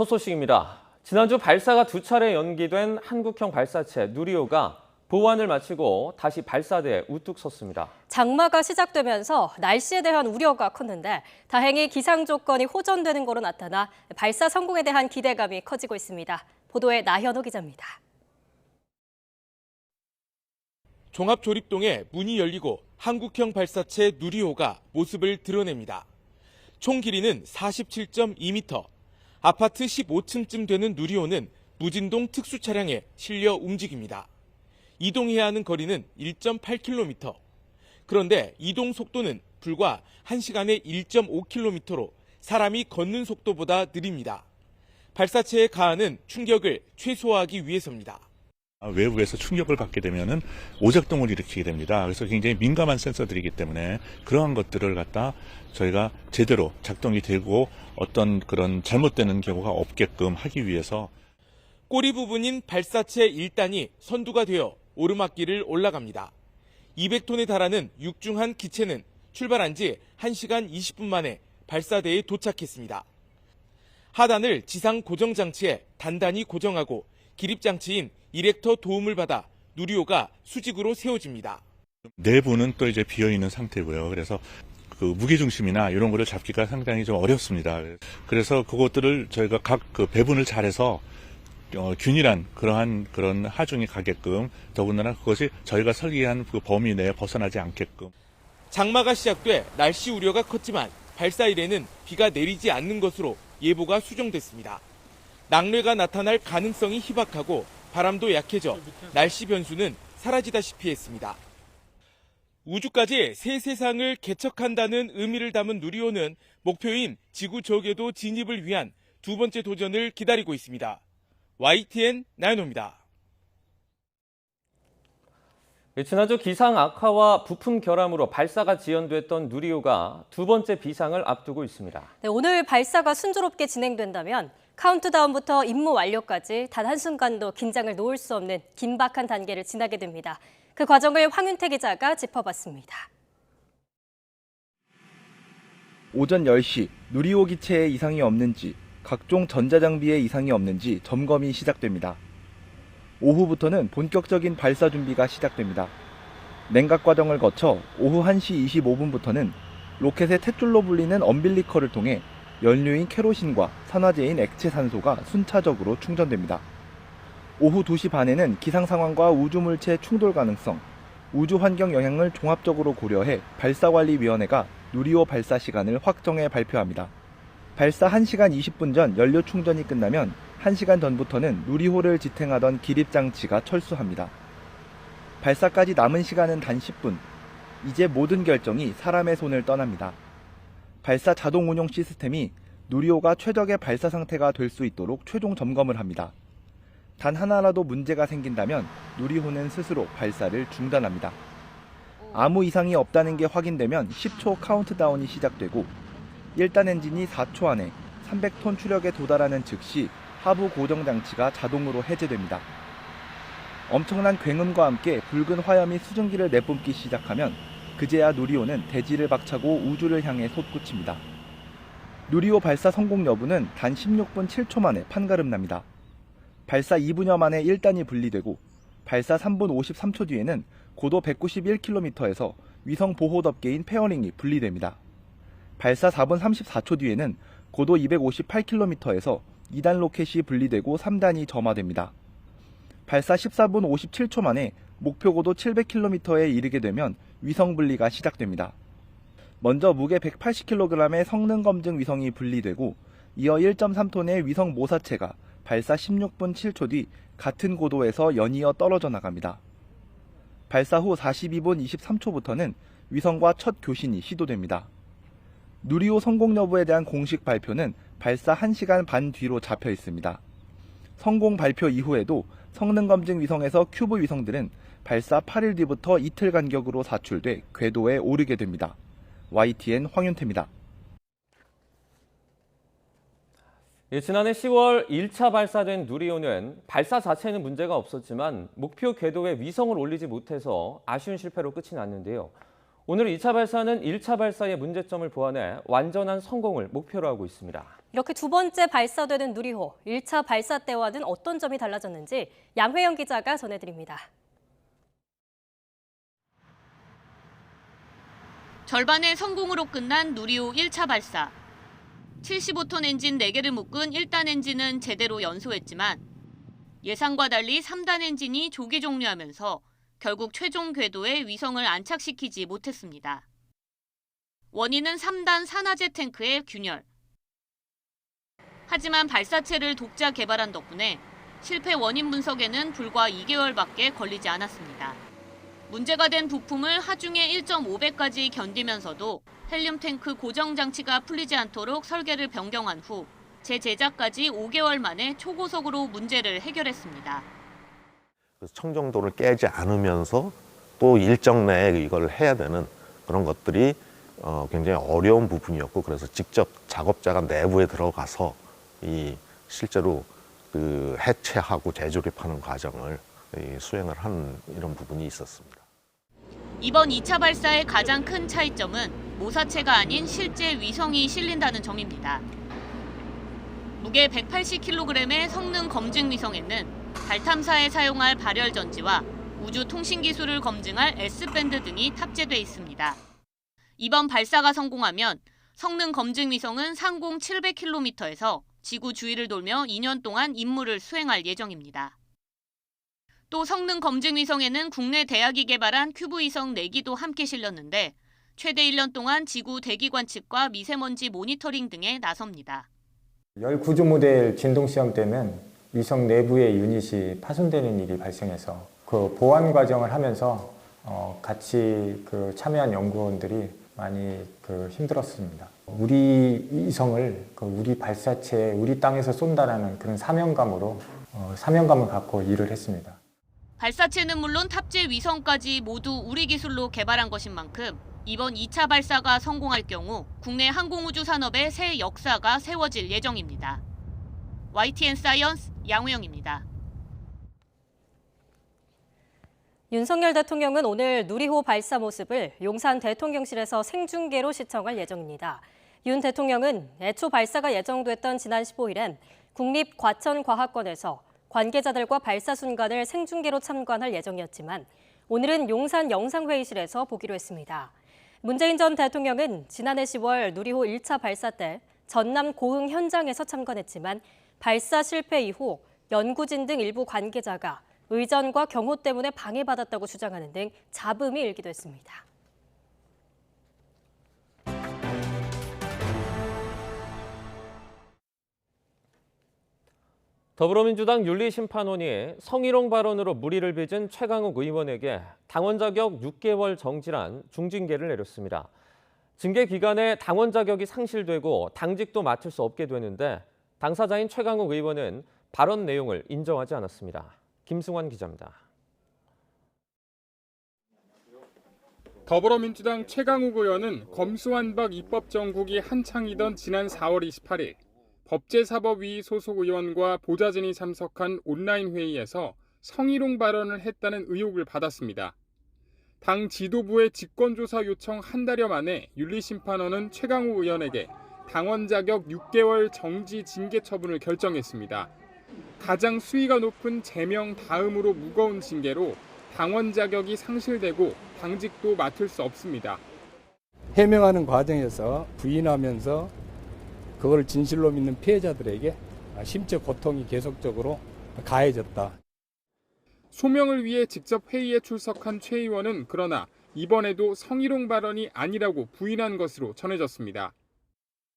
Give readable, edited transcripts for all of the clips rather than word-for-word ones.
첫 소식입니다. 지난주 발사가 2차례 연기된 한국형 발사체 누리호가 보완을 마치고 다시 발사대에 우뚝 섰습니다. 장마가 시작되면서 날씨에 대한 우려가 컸는데 다행히 기상 조건이 호전되는 거로 나타나 발사 성공에 대한 기대감이 커지고 있습니다. 보도에 나현호 기자입니다. 종합조립동에 문이 열리고 한국형 발사체 누리호가 모습을 드러냅니다. 총 길이는 47.2m, 아파트 15층쯤 되는 누리호는 무진동 특수차량에 실려 움직입니다. 이동해야 하는 거리는 1.8km. 그런데 이동 속도는 불과 1시간에 1.5km로 사람이 걷는 속도보다 느립니다. 발사체에 가하는 충격을 최소화하기 위해서입니다. 외부에서 충격을 받게 되면은 오작동을 일으키게 됩니다. 그래서 굉장히 민감한 센서들이기 때문에 그러한 것들을 갖다 저희가 제대로 작동이 되고 어떤 그런 잘못되는 경우가 없게끔 하기 위해서 꼬리 부분인 발사체 1단이 선두가 되어 오르막길을 올라갑니다. 200톤에 달하는 육중한 기체는 출발한 지 1시간 20분 만에 발사대에 도착했습니다. 하단을 지상 고정 장치에 단단히 고정하고 기립 장치인 이렉터 도움을 받아 누리호가 수직으로 세워집니다. 내부는 또 이제 비어 있는 상태고요. 그래서 그 무게 중심이나 이런 거를 잡기가 상당히 좀 어렵습니다. 그래서 그것들을 저희가 각 그 배분을 잘해서 균일한 그런 하중이 가게끔 더군다나 그것이 저희가 설계한 그 범위 내에 벗어나지 않게끔. 장마가 시작돼 날씨 우려가 컸지만 발사 일에는 비가 내리지 않는 것으로 예보가 수정됐습니다. 낙뢰가 나타날 가능성이 희박하고 바람도 약해져 날씨 변수는 사라지다시피 했습니다. 우주까지 새 세상을 개척한다는 의미를 담은 누리호는 목표인 지구 저궤도 진입을 위한 두 번째 도전을 기다리고 있습니다. YTN 나연호입니다. 지난주 기상 악화와 부품 결함으로 발사가 지연됐던 누리호가 두 번째 비상을 앞두고 있습니다. 네, 오늘 발사가 순조롭게 진행된다면 카운트다운부터 임무 완료까지 단 한순간도 긴장을 놓을 수 없는 긴박한 단계를 지나게 됩니다. 그 과정을 황윤태 기자가 짚어봤습니다. 오전 10시 누리호 기체에 이상이 없는지, 각종 전자장비에 이상이 없는지 점검이 시작됩니다. 오후부터는 본격적인 발사 준비가 시작됩니다. 냉각 과정을 거쳐 오후 1시 25분부터는 로켓의 탯줄로 불리는 엄빌리커를 통해 연료인 케로신과 산화제인 액체 산소가 순차적으로 충전됩니다. 오후 2시 반에는 기상 상황과 우주물체 충돌 가능성, 우주 환경 영향을 종합적으로 고려해 발사관리위원회가 누리호 발사 시간을 확정해 발표합니다. 발사 1시간 20분 전 연료 충전이 끝나면 1시간 전부터는 누리호를 지탱하던 기립장치가 철수합니다. 발사까지 남은 시간은 단 10분. 이제 모든 결정이 사람의 손을 떠납니다. 발사 자동 운용 시스템이 누리호가 최적의 발사 상태가 될 수 있도록 최종 점검을 합니다. 단 하나라도 문제가 생긴다면 누리호는 스스로 발사를 중단합니다. 아무 이상이 없다는 게 확인되면 10초 카운트다운이 시작되고 1단 엔진이 4초 안에 300톤 추력에 도달하는 즉시 하부 고정 장치가 자동으로 해제됩니다. 엄청난 굉음과 함께 붉은 화염이 수증기를 내뿜기 시작하면 그제야 누리호는 대지를 박차고 우주를 향해 솟구칩니다. 누리호 발사 성공 여부는 단 16분 7초 만에 판가름납니다. 발사 2분여 만에 1단이 분리되고 발사 3분 53초 뒤에는 고도 191km에서 위성 보호 덮개인 페어링이 분리됩니다. 발사 4분 34초 뒤에는 고도 258km에서 2단 로켓이 분리되고 3단이 점화됩니다. 발사 14분 57초 만에 목표 고도 700km에 이르게 되면 위성 분리가 시작됩니다. 먼저 무게 180kg의 성능 검증 위성이 분리되고 이어 1.3톤의 위성 모사체가 발사 16분 7초 뒤 같은 고도에서 연이어 떨어져 나갑니다. 발사 후 42분 23초부터는 위성과 첫 교신이 시도됩니다. 누리호 성공 여부에 대한 공식 발표는 발사 1시간 반 뒤로 잡혀 있습니다. 성공 발표 이후에도 성능 검증 위성에서 큐브 위성들은 발사 8일 뒤부터 이틀 간격으로 사출돼 궤도에 오르게 됩니다. YTN 황윤태입니다. 지난해 10월 1차 발사된 누리호는 발사 자체는 문제가 없었지만 목표 궤도에 위성을 올리지 못해서 아쉬운 실패로 끝이 났는데요. 오늘 2차 발사는 1차 발사의 문제점을 보완해 완전한 성공을 목표로 하고 있습니다. 이렇게 두 번째 발사되는 누리호, 1차 발사 때와는 어떤 점이 달라졌는지 양회영 기자가 전해드립니다. 절반의 성공으로 끝난 누리호 1차 발사. 75톤 엔진 4개를 묶은 1단 엔진은 제대로 연소했지만 예상과 달리 3단 엔진이 조기 종료하면서 결국 최종 궤도에 위성을 안착시키지 못했습니다. 원인은 3단 산화제 탱크의 균열. 하지만 발사체를 독자 개발한 덕분에 실패 원인 분석에는 불과 2개월밖에 걸리지 않았습니다. 문제가 된 부품을 하중에 1.5배까지 견디면서도 헬륨 탱크 고정 장치가 풀리지 않도록 설계를 변경한 후 재제작까지 5개월 만에 초고속으로 문제를 해결했습니다. 청정도를 깨지 않으면서 또 일정 내에 이걸 해야 되는 그런 것들이 굉장히 어려운 부분이었고, 그래서 직접 작업자가 내부에 들어가서 실제로 그 해체하고 재조립하는 과정을 수행을 한 이런 부분이 있었습니다. 이번 2차 발사의 가장 큰 차이점은 모사체가 아닌 실제 위성이 실린다는 점입니다. 무게 180kg의 성능 검증 위성에는 달 탐사에 사용할 발열 전지와 우주 통신 기술을 검증할 S밴드 등이 탑재돼 있습니다. 이번 발사가 성공하면 성능 검증 위성은 상공 700km에서 지구 주위를 돌며 2년 동안 임무를 수행할 예정입니다. 또 성능 검증 위성에는 국내 대학이 개발한 큐브 위성 4기도 함께 실렸는데 최대 1년 동안 지구 대기 관측과 미세먼지 모니터링 등에 나섭니다. 열 구조 모델 진동 시험 때는 위성 내부의 유닛이 파손되는 일이 발생해서 그 보완 과정을 하면서 같이 참여한 연구원들이 많이 힘들었습니다. 우리 위성을 우리 발사체에 우리 땅에서 쏜다라는 그런 사명감을 갖고 일을 했습니다. 발사체는 물론 탑재 위성까지 모두 우리 기술로 개발한 것인 만큼 이번 2차 발사가 성공할 경우 국내 항공우주 산업의 새 역사가 세워질 예정입니다. YTN 사이언스 양우영입니다. 윤석열 대통령은 오늘 누리호 발사 모습을 용산 대통령실에서 생중계로 시청할 예정입니다. 윤 대통령은 애초 발사가 예정됐던 지난 15일엔 국립과천과학관에서 관계자들과 발사 순간을 생중계로 참관할 예정이었지만 오늘은 용산 영상회의실에서 보기로 했습니다. 문재인 전 대통령은 지난해 10월 누리호 1차 발사 때 전남 고흥 현장에서 참관했지만 발사 실패 이후 연구진 등 일부 관계자가 의전과 경호 때문에 방해받았다고 주장하는 등 잡음이 일기도 했습니다. 더불어민주당 윤리심판원이 성희롱 발언으로 물의를 빚은 최강욱 의원에게 당원 자격 6개월 정지란 중징계를 내렸습니다. 징계 기간에 당원 자격이 상실되고 당직도 맡을 수 없게 되는데 당사자인 최강욱 의원은 발언 내용을 인정하지 않았습니다. 김승환 기자입니다. 더불어민주당 최강욱 의원은 검수완박 입법 정국이 한창이던 지난 4월 28일 법제사법위 소속 의원과 보좌진이 참석한 온라인 회의에서 성희롱 발언을 했다는 의혹을 받았습니다. 당 지도부의 직권조사 요청 한 달여 만에 윤리심판원은 최강욱 의원에게 당원 자격 6개월 정지 징계 처분을 결정했습니다. 가장 수위가 높은 제명 다음으로 무거운 징계로 당원 자격이 상실되고 당직도 맡을 수 없습니다. 해명하는 과정에서 부인하면서 그걸 진실로 믿는 피해자들에게 심적 고통이 계속적으로 가해졌다. 소명을 위해 직접 회의에 출석한 최 의원은 그러나 이번에도 성희롱 발언이 아니라고 부인한 것으로 전해졌습니다.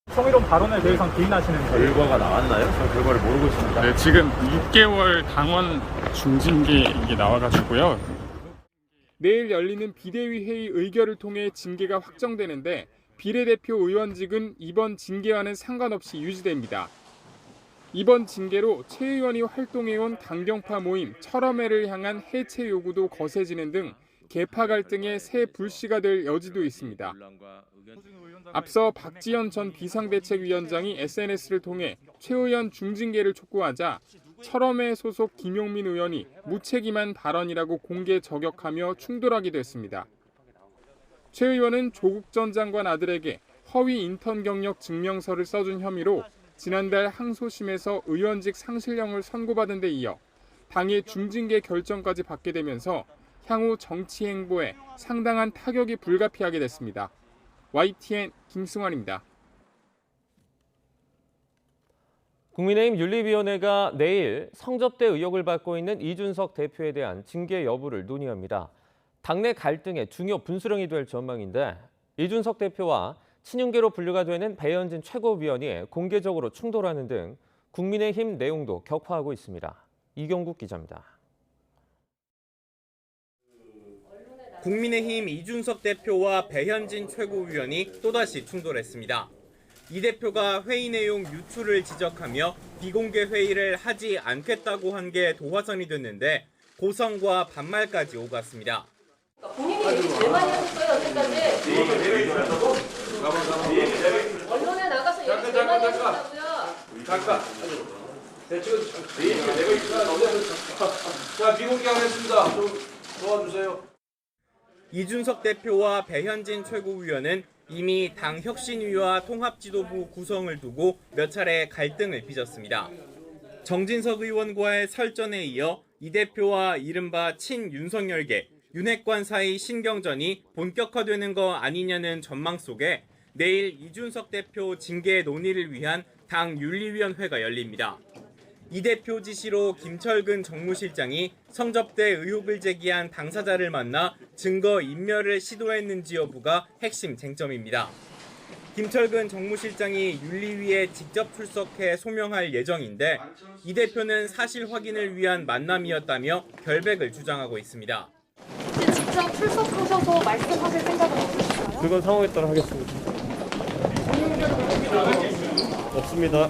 성희롱 발언에 대해서는 부인하시는 결과가 나왔나요? 저 결과를 모르고 있습니다. 네, 지금 6개월 당원 중징계 이게 나와가지고요. 내일 열리는 비대위 회의 의결을 통해 징계가 확정되는데 비례대표 의원직은 이번 징계와는 상관없이 유지됩니다. 이번 징계로 최 의원이 활동해온 강경파 모임 철험회를 향한 해체 요구도 거세지는 등 계파 갈등의 새 불씨가 될 여지도 있습니다. 앞서 박지원 전 비상대책위원장이 SNS를 통해 최 의원 중징계를 촉구하자 철험회 소속 김용민 의원이 무책임한 발언이라고 공개 저격하며 충돌하기도 했습니다. 최 의원은 조국 전 장관 아들에게 허위 인턴 경력 증명서를 써준 혐의로 지난달 항소심에서 의원직 상실령을 선고받은 데 이어 당의 중징계 결정까지 받게 되면서 향후 정치 행보에 상당한 타격이 불가피하게 됐습니다. YTN 김승환입니다. 국민의힘 윤리위원회가 내일 성접대 의혹을 받고 있는 이준석 대표에 대한 징계 여부를 논의합니다. 당내 갈등의 중요 분수령이 될 전망인데 이준석 대표와 친윤계로 분류가 되는 배현진 최고위원이 공개적으로 충돌하는 등 국민의힘 내용도 격화하고 있습니다. 이경국 기자입니다. 국민의힘 이준석 대표와 배현진 최고위원이 또다시 충돌했습니다. 이 대표가 회의 내용 유출을 지적하며 비공개 회의를 하지 않겠다고 한 게 도화선이 됐는데 고성과 반말까지 오갔습니다. 본인이 얘기 제일 많이 하셨어요, 여태까지. 언론에 나가서 얘기 제일 많이 하셨다고요. 잠깐. 자, 비공개하겠습니다. 좀 도와주세요. 이준석 대표와 배현진 최고위원은 이미 당 혁신위와 통합지도부 구성을 두고 몇 차례 갈등을 빚었습니다. 정진석 의원과의 설전에 이어 이 대표와 이른바 친윤석열계, 윤핵관 사이 신경전이 본격화되는 거 아니냐는 전망 속에 내일 이준석 대표 징계 논의를 위한 당 윤리위원회가 열립니다. 이 대표 지시로 김철근 정무실장이 성접대 의혹을 제기한 당사자를 만나 증거 인멸을 시도했는지 여부가 핵심 쟁점입니다. 김철근 정무실장이 윤리위에 직접 출석해 소명할 예정인데 이 대표는 사실 확인을 위한 만남이었다며 결백을 주장하고 있습니다. 직접 출석하셔서 말씀하실 생각은 없으신가요? 그건 상황에 따라 하겠습니다. 없습니다.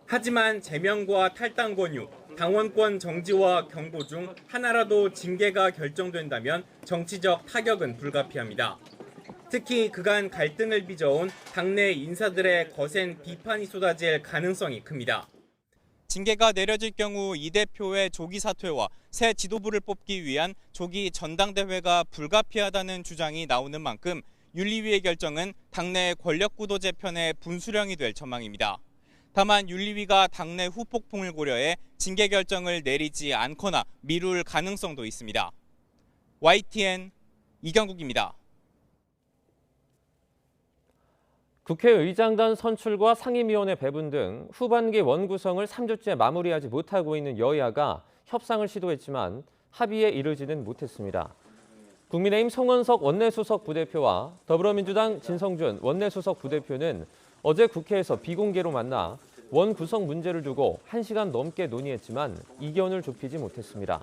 하지만 제명과 탈당 권유, 당원권 정지와 경고 중 하나라도 징계가 결정된다면 정치적 타격은 불가피합니다. 특히 그간 갈등을 빚어온 당내 인사들의 거센 비판이 쏟아질 가능성이 큽니다. 징계가 내려질 경우 이 대표의 조기 사퇴와 새 지도부를 뽑기 위한 조기 전당대회가 불가피하다는 주장이 나오는 만큼 윤리위의 결정은 당내 권력구도 재편의 분수령이 될 전망입니다. 다만 윤리위가 당내 후폭풍을 고려해 징계 결정을 내리지 않거나 미룰 가능성도 있습니다. YTN 이경국입니다. 국회의장단 선출과 상임위원회 배분 등 후반기 원구성을 3주째 마무리하지 못하고 있는 여야가 협상을 시도했지만 합의에 이르지는 못했습니다. 국민의힘 송원석 원내수석 부대표와 더불어민주당 진성준 원내수석 부대표는 어제 국회에서 비공개로 만나 원 구성 문제를 두고 1시간 넘게 논의했지만 이견을 좁히지 못했습니다.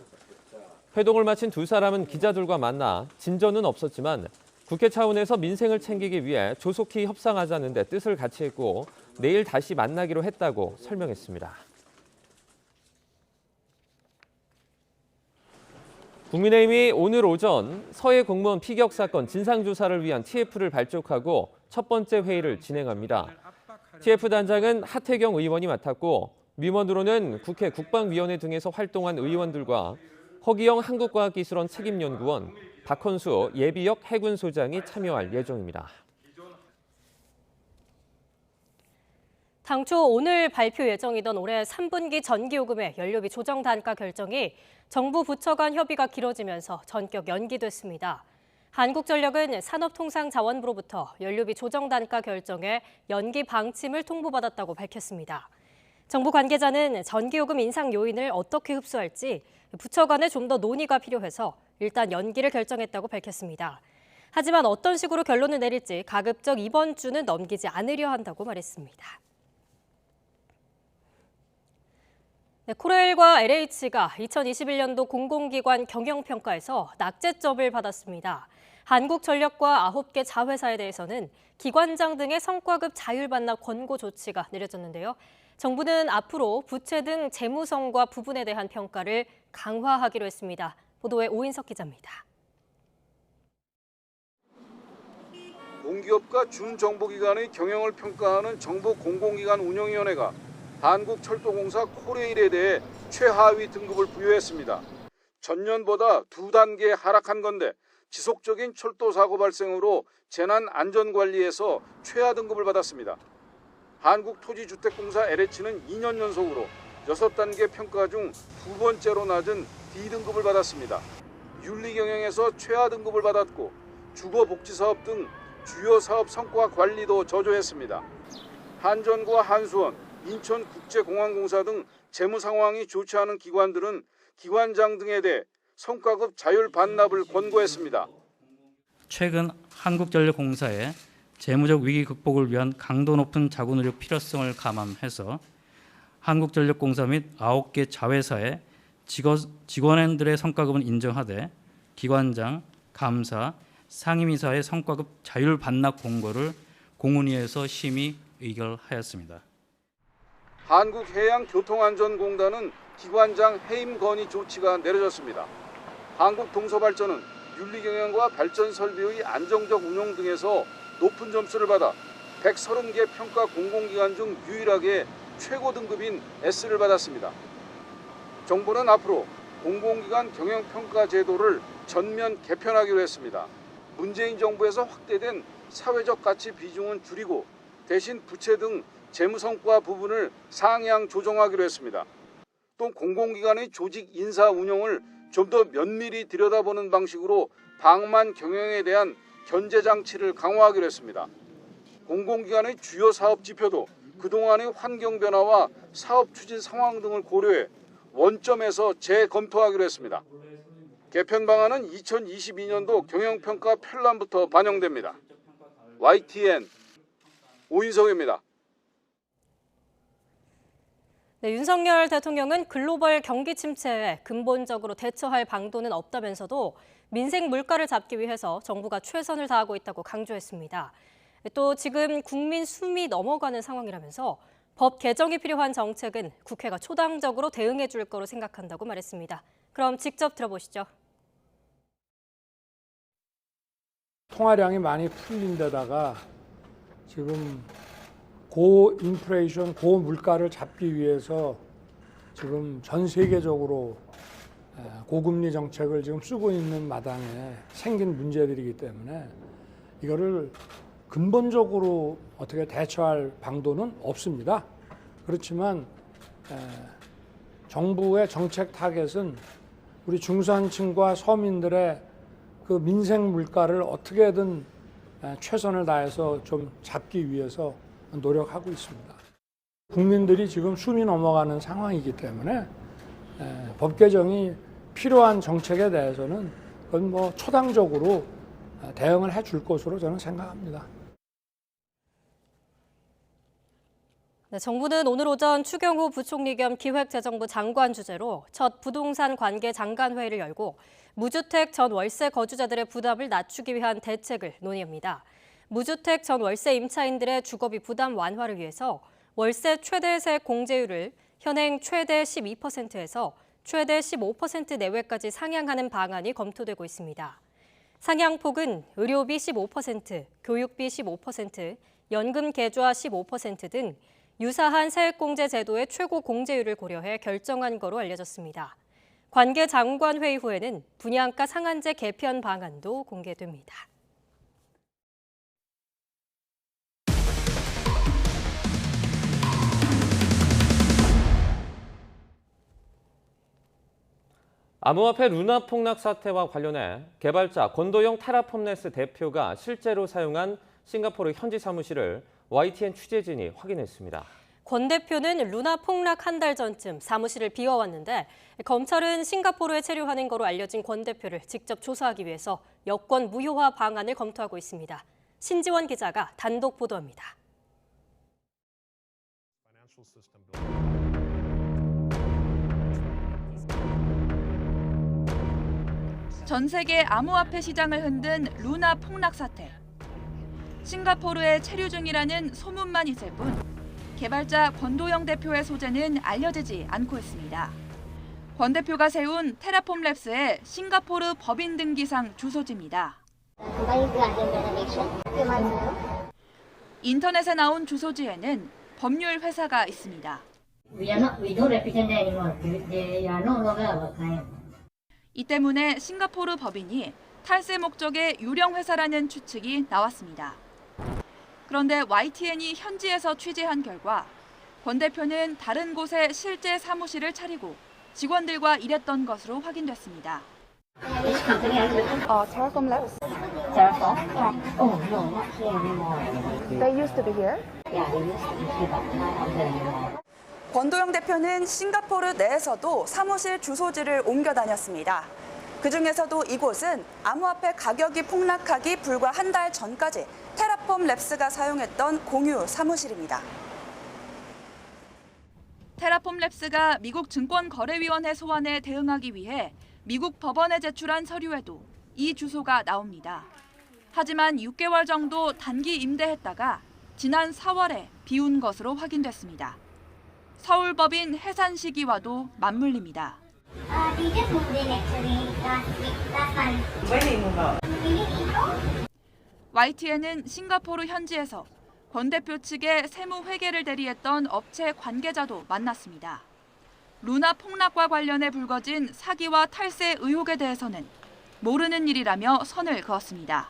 회동을 마친 두 사람은 기자들과 만나 진전은 없었지만 국회 차원에서 민생을 챙기기 위해 조속히 협상하자는 데 뜻을 같이 했고 내일 다시 만나기로 했다고 설명했습니다. 국민의힘이 오늘 오전 서해 공무원 피격 사건 진상조사를 위한 TF를 발족하고 첫 번째 회의를 진행합니다. TF 단장은 하태경 의원이 맡았고 위원으로는 국회 국방위원회 등에서 활동한 의원들과 허기영 한국과학기술원 책임연구원, 박헌수 예비역 해군소장이 참여할 예정입니다. 당초 오늘 발표 예정이던 올해 3분기 전기요금의 연료비 조정 단가 결정이 정부 부처 간 협의가 길어지면서 전격 연기됐습니다. 한국전력은 산업통상자원부로부터 연료비 조정 단가 결정에 연기 방침을 통보받았다고 밝혔습니다. 정부 관계자는 전기요금 인상 요인을 어떻게 흡수할지 부처 간에 좀 더 논의가 필요해서 일단 연기를 결정했다고 밝혔습니다. 하지만 어떤 식으로 결론을 내릴지 가급적 이번 주는 넘기지 않으려 한다고 말했습니다. 코레일과 LH가 2021년도 공공기관 경영평가에서 낙제점을 받았습니다. 한국전력과 9개 자회사에 대해서는 기관장 등의 성과급 자율 반납 권고 조치가 내려졌는데요. 정부는 앞으로 부채 등 재무성과 부분에 대한 평가를 강화하기로 했습니다. 보도에 오인석 기자입니다. 공기업과 준정보기관의 경영을 평가하는 정부 공공기관 운영위원회가 한국철도공사 코레일에 대해 최하위 등급을 부여했습니다. 전년보다 2단계 하락한 건데 지속적인 철도 사고 발생으로 재난 안전관리에서 최하 등급을 받았습니다. 한국토지주택공사 LH는 2년 연속으로 6단계 평가 중 2번째로 낮은 D등급을 받았습니다. 윤리경영에서 최하 등급을 받았고 주거복지사업 등 주요 사업 성과 관리도 저조했습니다. 한전과 한수원, 인천국제공항공사 등 재무 상황이 좋지 않은 기관들은 기관장 등에 대해 성과급 자율 반납을 권고했습니다. 최근 한국전력공사의 재무적 위기 극복을 위한 강도 높은 자구 노력 필요성을 감안해서 한국전력공사 및 9개 자회사의 직원들의 성과급은 인정하되 기관장, 감사, 상임이사의 성과급 자율 반납 공고를 공훈위에서 심의 의결하였습니다. 한국해양교통안전공단은 기관장 해임 건의 조치가 내려졌습니다. 한국동서발전은 윤리경영과 발전설비의 안정적 운용 등에서 높은 점수를 받아 130개 평가 공공기관 중 유일하게 최고 등급인 S를 받았습니다. 정부는 앞으로 공공기관 경영평가 제도를 전면 개편하기로 했습니다. 문재인 정부에서 확대된 사회적 가치 비중은 줄이고 대신 부채 등 재무성과 부분을 상향 조정하기로 했습니다. 또 공공기관의 조직 인사 운영을 좀 더 면밀히 들여다보는 방식으로 방만 경영에 대한 견제 장치를 강화하기로 했습니다. 공공기관의 주요 사업 지표도 그동안의 환경 변화와 사업 추진 상황 등을 고려해 원점에서 재검토하기로 했습니다. 개편 방안은 2022년도 경영평가 편람부터 반영됩니다. YTN 오인석입니다. 네, 윤석열 대통령은 글로벌 경기 침체에 근본적으로 대처할 방도는 없다면서도 민생 물가를 잡기 위해서 정부가 최선을 다하고 있다고 강조했습니다. 또 지금 국민 숨이 넘어가는 상황이라면서 법 개정이 필요한 정책은 국회가 초당적으로 대응해 줄 거로 생각한다고 말했습니다. 그럼 직접 들어보시죠. 통화량이 많이 풀린 데다가 지금 고인플레이션, 고물가를 잡기 위해서 지금 전 세계적으로 고금리 정책을 지금 쓰고 있는 마당에 생긴 문제들이기 때문에 이거를 근본적으로 어떻게 대처할 방도는 없습니다. 그렇지만 정부의 정책 타겟은 우리 중산층과 서민들의 그 민생 물가를 어떻게든 최선을 다해서 좀 잡기 위해서 노력하고 있습니다. 국민들이 지금 숨이 넘어가는 상황이기 때문에 법 개정이 필요한 정책에 대해서는 그건 뭐 초당적으로 대응을 해줄 것으로 저는 생각합니다. 네, 정부는 오늘 오전 추경호 부총리 겸 기획재정부 장관 주재로 첫 부동산 관계 장관회의를 열고 무주택 전 월세 거주자들의 부담을 낮추기 위한 대책을 논의합니다. 무주택 전 월세 임차인들의 주거비 부담 완화를 위해서 월세 최대 세액 공제율을 현행 최대 12%에서 최대 15% 내외까지 상향하는 방안이 검토되고 있습니다. 상향폭은 의료비 15%, 교육비 15%, 연금 계좌 15% 등 유사한 세액공제 제도의 최고 공제율을 고려해 결정한 거로 알려졌습니다. 관계 장관 회의 후에는 분양가 상한제 개편 방안도 공개됩니다. 암호화폐 루나 폭락 사태와 관련해 개발자 권도영 테라폼랩스 대표가 실제로 사용한 싱가포르 현지 사무실을 YTN 취재진이 확인했습니다. 권 대표는 루나 폭락 한 달 전쯤 사무실을 비워왔는데 검찰은 싱가포르에 체류하는 거로 알려진 권 대표를 직접 조사하기 위해서 여권 무효화 방안을 검토하고 있습니다. 신지원 기자가 단독 보도합니다. 전 세계 암호화폐 시장을 흔든 루나 폭락 사태. 싱가포르에 체류 중이라는 소문만 있을 뿐 개발자 권도영 대표의 소재는 알려지지 않고 있습니다. 권 대표가 세운 테라폼랩스의 싱가포르 법인 등기상 주소지입니다. 인터넷에 나온 주소지에는 법률 회사가 있습니다. 이 때문에 싱가포르 법인이 탈세 목적의 유령 회사라는 추측이 나왔습니다. 그런데 YTN이 현지에서 취재한 결과 권 대표는 다른 곳에 실제 사무실을 차리고 직원들과 일했던 것으로 확인됐습니다. Terraform Labs. Terraform? Yeah. Oh no, not here anymore. They used to be here? Yeah, they used to be here, but not there anymore. 권도영 대표는 싱가포르 내에서도 사무실 주소지를 옮겨 다녔습니다. 그중에서도 이곳은 암호화폐 가격이 폭락하기 불과 한 달 전까지 테라폼 랩스가 사용했던 공유 사무실입니다. 테라폼 랩스가 미국 증권거래위원회 소환에 대응하기 위해 미국 법원에 제출한 서류에도 이 주소가 나옵니다. 하지만 6개월 정도 단기 임대했다가 지난 4월에 비운 것으로 확인됐습니다. 서울법인 해산시기와도 맞물립니다. YTN은 싱가포르 현지에서 권 대표 측의 세무 회계를 대리했던 업체 관계자도 만났습니다. 루나 폭락과 관련해 불거진 사기와 탈세 의혹에 대해서는 모르는 일이라며 선을 그었습니다.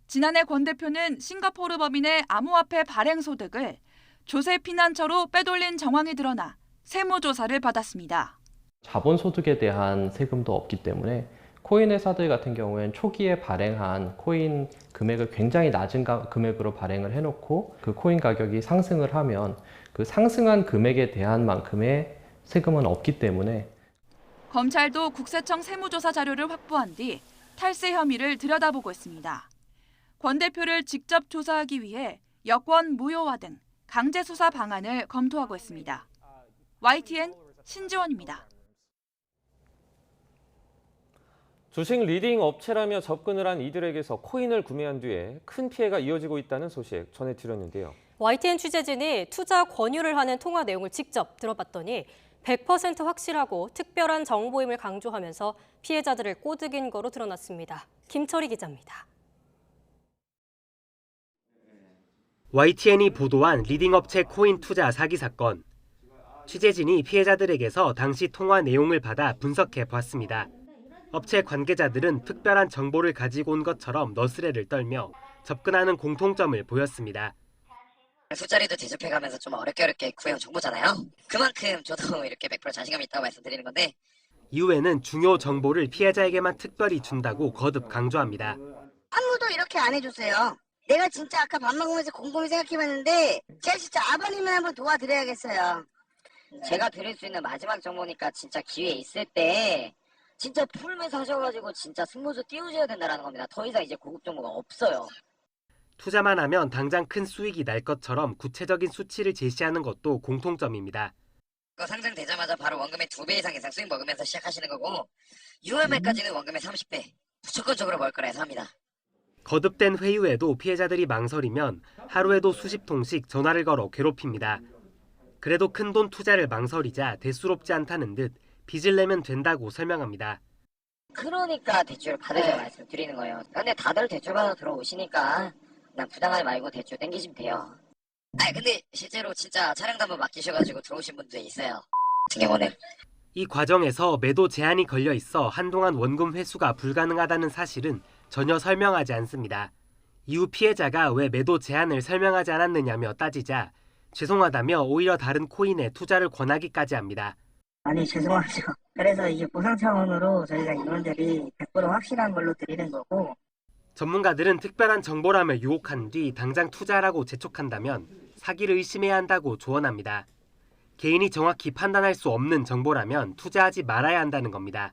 지난해 권 대표는 싱가포르 법인의 암호화폐 발행 소득을 조세 피난처로 빼돌린 정황이 드러나 세무조사를 받았습니다. 자본소득에 대한 세금도 없기 때문에 코인 회사들 같은 경우에는 초기에 발행한 코인 금액을 굉장히 낮은 금액으로 발행을 해놓고 그 코인 가격이 상승을 하면 그 상승한 금액에 대한 만큼의 세금은 없기 때문에 검찰도 국세청 세무조사 자료를 확보한 뒤 탈세 혐의를 들여다보고 있습니다. 권 대표를 직접 조사하기 위해 여권 무효화 등 강제 수사 방안을 검토하고 있습니다. YTN 신지원입니다. 주식 리딩 업체라며 접근을 한 이들에게서 코인을 구매한 뒤에 큰 피해가 이어지고 있다는 소식 전해드렸는데요. YTN 취재진이 투자 권유를 하는 통화 내용을 직접 들어봤더니 100% 확실하고 특별한 정보임을 강조하면서 피해자들을 꼬드긴 거로 드러났습니다. 김철희 기자입니다. YTN이 보도한 리딩업체 코인 투자 사기 사건. 취재진이 피해자들에게서 당시 통화 내용을 받아 분석해 보았습니다. 업체 관계자들은 특별한 정보를 가지고 온 것처럼 너스레를 떨며 접근하는 공통점을 보였습니다. 술자리도 대접해가면서 좀 어렵게 구해온 정보잖아요. 그만큼 저도 이렇게 100% 자신감이 있다고 말씀드리는 건데 이후에는 중요 정보를 피해자에게만 특별히 준다고 거듭 강조합니다. 아무도 이렇게 안 해줬어요. 내가 진짜 아까 밥 먹으면서 곰곰이 생각해봤는데 제가 진짜 아버님을 한번 도와드려야겠어요. 제가 드릴 수 있는 마지막 정보니까 진짜 기회 있을 때 진짜 풀면서 하셔가지고 진짜 승부수 띄우셔야 된다는 겁니다. 더 이상 이제 고급 정보가 없어요. 투자만 하면 당장 큰 수익이 날 것처럼 구체적인 수치를 제시하는 것도 공통점입니다. 상장되자마자 바로 원금의 2배 이상 수익 먹으면서 시작하시는 거고 6월 말까지는 원금의 30배 무조건적으로 먹을 거라 해서 합니다. 거듭된 회유에도 피해자들이 망설이면 하루에도 수십 통씩 전화를 걸어 괴롭힙니다. 그래도 큰돈 투자를 망설이자 대수롭지 않다는 듯 빚을 내면 된다고 설명합니다. 그러니까 대출을 받으셔 말씀드리는 거예요. 근데 다들 대출 받아 들어오시니까 그냥 부당하지 말고 대출 땡기시면 돼요. 근데 실제로 진짜 차량 담보 맡기셔가지고 들어오신 분들 있어요. 같은 경우는. 이 과정에서 매도 제한이 걸려 있어 한동안 원금 회수가 불가능하다는 사실은 전혀 설명하지 않습니다. 이후 피해자가 왜 매도 제한을 설명하지 않았느냐며 따지자 죄송하다며 오히려 다른 코인에 투자를 권하기까지 합니다. 아니 죄송하죠. 그래서 이게 보상 차원으로 저희가 인원들이 100% 확실한 걸로 드리는 거고 전문가들은 특별한 정보라며 유혹한 뒤 당장 투자라고 재촉한다면 사기를 의심해야 한다고 조언합니다. 개인이 정확히 판단할 수 없는 정보라면 투자하지 말아야 한다는 겁니다.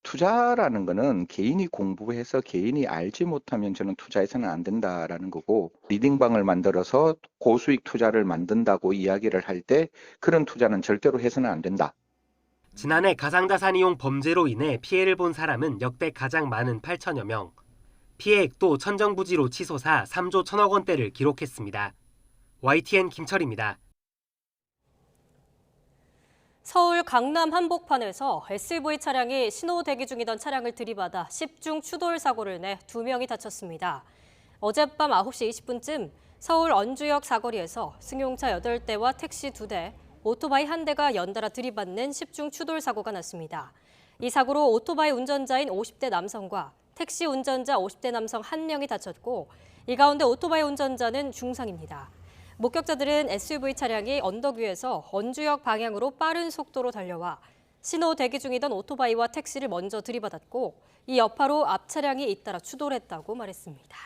투자라는 거는 개인이 공부해서 개인이 알지 못하면 저는 투자해서는 안 된다라는 거고 리딩방을 만들어서 고수익 투자를 만든다고 이야기를 할 때 그런 투자는 절대로 해서는 안 된다. 지난해 가상자산 이용 범죄로 인해 피해를 본 사람은 역대 가장 많은 8천여 명. 피해액도 천정부지로 치솟아 3조 1천억 원대를 기록했습니다. YTN 김철입니다. 서울 강남 한복판에서 SUV 차량이 신호 대기 중이던 차량을 들이받아 10중 추돌 사고를 내 2명이 다쳤습니다. 어젯밤 9시 20분쯤 서울 언주역 사거리에서 승용차 8대와 택시 2대, 오토바이 1대가 연달아 들이받는 10중 추돌 사고가 났습니다. 이 사고로 오토바이 운전자인 50대 남성과 택시 운전자 50대 남성 1명이 다쳤고 이 가운데 오토바이 운전자는 중상입니다. 목격자들은 SUV 차량이 언덕 위에서 원주역 방향으로 빠른 속도로 달려와 신호 대기 중이던 오토바이와 택시를 먼저 들이받았고 이 여파로 앞 차량이 잇따라 추돌했다고 말했습니다.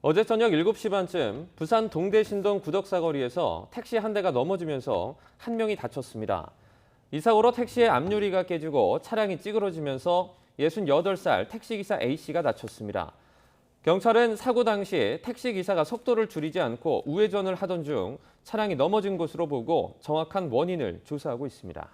어제 저녁 7시 반쯤 부산 동대신동 구덕사거리에서 택시 한 대가 넘어지면서 1명이 다쳤습니다. 이 사고로 택시의 앞유리가 깨지고 차량이 찌그러지면서 68살 택시기사 A씨가 다쳤습니다. 경찰은 사고 당시 택시기사가 속도를 줄이지 않고 우회전을 하던 중 차량이 넘어진 것으로 보고 정확한 원인을 조사하고 있습니다.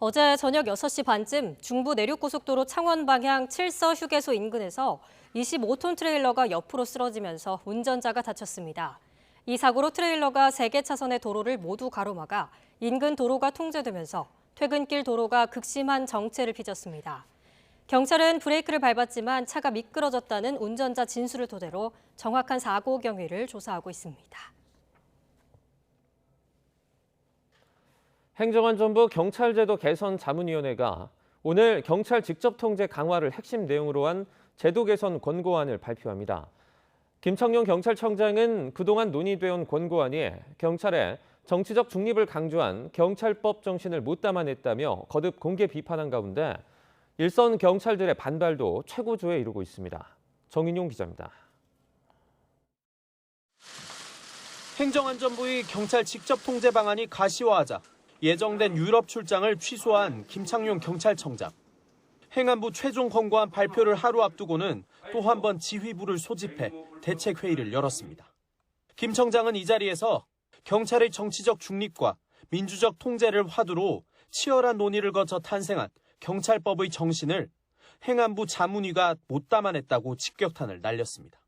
어제 저녁 6시 반쯤 중부 내륙고속도로 창원 방향 칠서 휴게소 인근에서 25톤 트레일러가 옆으로 쓰러지면서 운전자가 다쳤습니다. 이 사고로 트레일러가 3개 차선의 도로를 모두 가로막아 인근 도로가 통제되면서 퇴근길 도로가 극심한 정체를 빚었습니다. 경찰은 브레이크를 밟았지만 차가 미끄러졌다는 운전자 진술을 토대로 정확한 사고 경위를 조사하고 있습니다. 행정안전부 경찰제도 개선 자문위원회가 오늘 경찰 직접 통제 강화를 핵심 내용으로 한 제도 개선 권고안을 발표합니다. 김청룡 경찰청장은 그동안 논의되어온 권고안이 경찰의 정치적 중립을 강조한 경찰법 정신을 못 담아냈다며 거듭 공개 비판한 가운데 일선 경찰들의 반발도 최고조에 이르고 있습니다. 정인용 기자입니다. 행정안전부의 경찰 직접 통제 방안이 가시화하자 예정된 유럽 출장을 취소한 김창룡 경찰청장. 행안부 최종 권고안 발표를 하루 앞두고는 또 한 번 지휘부를 소집해 대책회의를 열었습니다. 김 청장은 이 자리에서 경찰의 정치적 중립과 민주적 통제를 화두로 치열한 논의를 거쳐 탄생한 경찰법의 정신을 행안부 자문위가 못 담아냈다고 직격탄을 날렸습니다.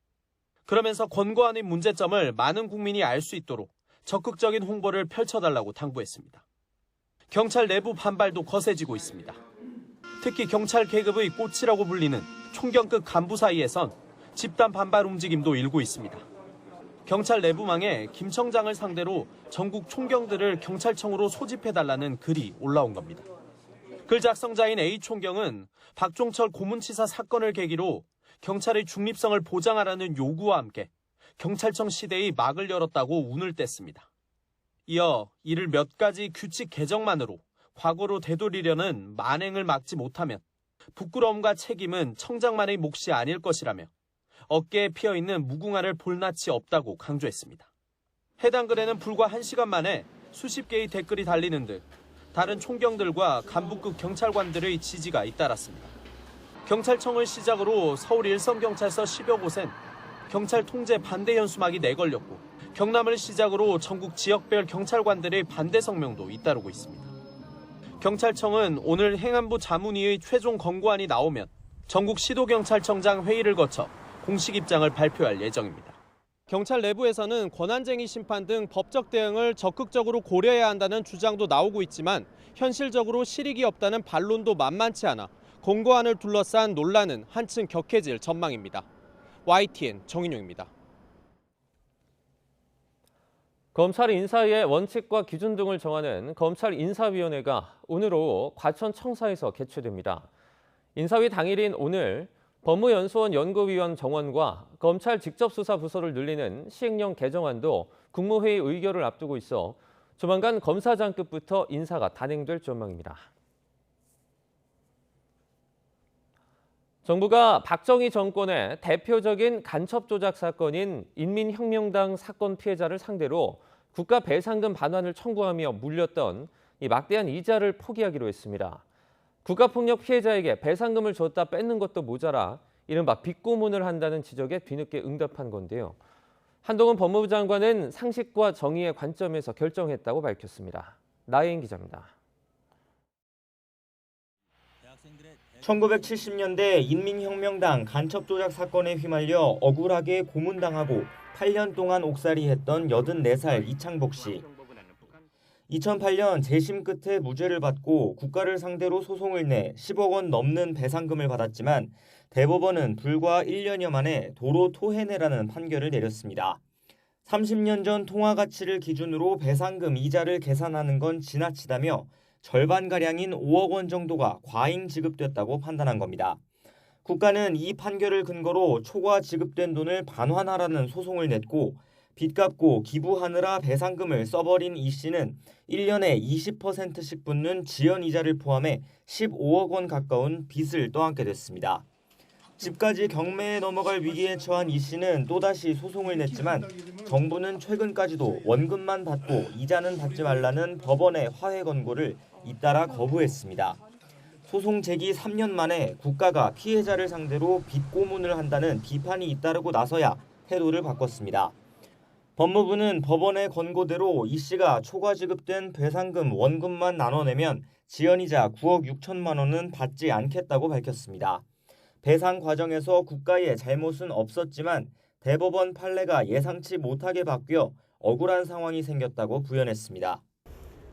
그러면서 권고안의 문제점을 많은 국민이 알 수 있도록 적극적인 홍보를 펼쳐달라고 당부했습니다. 경찰 내부 반발도 거세지고 있습니다. 특히 경찰 계급의 꽃이라고 불리는 총경급 간부 사이에선 집단 반발 움직임도 일고 있습니다. 경찰 내부망에 김 청장을 상대로 전국 총경들을 경찰청으로 소집해달라는 글이 올라온 겁니다. 글 작성자인 A 총경은 박종철 고문치사 사건을 계기로 경찰의 중립성을 보장하라는 요구와 함께 경찰청 시대의 막을 열었다고 운을 뗐습니다. 이어 이를 몇 가지 규칙 개정만으로 과거로 되돌리려는 만행을 막지 못하면 부끄러움과 책임은 청장만의 몫이 아닐 것이라며 어깨에 피어있는 무궁화를 볼 낯이 없다고 강조했습니다. 해당 글에는 불과 1시간 만에 수십 개의 댓글이 달리는 듯 다른 총경들과 간부급 경찰관들의 지지가 잇따랐습니다. 경찰청을 시작으로 서울 일선경찰서 10여 곳엔 경찰 통제 반대 현수막이 내걸렸고 경남을 시작으로 전국 지역별 경찰관들의 반대 성명도 잇따르고 있습니다. 경찰청은 오늘 행안부 자문위의 최종 권고안이 나오면 전국 시도경찰청장 회의를 거쳐 공식 입장을 발표할 예정입니다. 경찰 내부에서는 권한쟁의 심판 등 법적 대응을 적극적으로 고려해야 한다는 주장도 나오고 있지만 현실적으로 실익이 없다는 반론도 만만치 않아 권고안을 둘러싼 논란은 한층 격해질 전망입니다. YTN 정인용입니다. 검찰 인사의 원칙과 기준 등을 정하는 검찰 인사위원회가 오늘 오후 과천청사에서 개최됩니다. 인사위 당일인 오늘 법무연수원 연구위원 정원과 검찰 직접수사부서를 늘리는 시행령 개정안도 국무회의 의결을 앞두고 있어 조만간 검사장급부터 인사가 단행될 전망입니다. 정부가 박정희 정권의 대표적인 간첩 조작 사건인 인민혁명당 사건 피해자를 상대로 국가 배상금 반환을 청구하며 물렸던 이 막대한 이자를 포기하기로 했습니다. 국가폭력 피해자에게 배상금을 줬다 뺏는 것도 모자라 이른바 빚고문을 한다는 지적에 뒤늦게 응답한 건데요. 한동훈 법무부 장관은 상식과 정의의 관점에서 결정했다고 밝혔습니다. 나혜인 기자입니다. 1970년대 인민혁명당 간첩 조작 사건에 휘말려 억울하게 고문당하고 8년 동안 옥살이했던 84살 이창복 씨. 2008년 재심 끝에 무죄를 받고 국가를 상대로 소송을 내 10억 원 넘는 배상금을 받았지만 대법원은 불과 1년여 만에 도로 토해내라는 판결을 내렸습니다. 30년 전 통화 가치를 기준으로 배상금 이자를 계산하는 건 지나치다며 절반가량인 5억 원 정도가 과잉 지급됐다고 판단한 겁니다. 국가는 이 판결을 근거로 초과 지급된 돈을 반환하라는 소송을 냈고 빚 갚고 기부하느라 배상금을 써버린 이 씨는 1년에 20%씩 붙는 지연이자를 포함해 15억 원 가까운 빚을 떠안게 됐습니다. 집까지 경매에 넘어갈 위기에 처한 이 씨는 또다시 소송을 냈지만 정부는 최근까지도 원금만 받고 이자는 받지 말라는 법원의 화해 권고를 잇따라 거부했습니다. 소송 제기 3년 만에 국가가 피해자를 상대로 빚 고문을 한다는 비판이 잇따르고 나서야 태도를 바꿨습니다. 법무부는 법원의 권고대로 이 씨가 초과 지급된 배상금 원금만 나눠내면 지연이자 9억 6천만 원은 받지 않겠다고 밝혔습니다. 배상 과정에서 국가의 잘못은 없었지만 대법원 판례가 예상치 못하게 바뀌어 억울한 상황이 생겼다고 부연했습니다.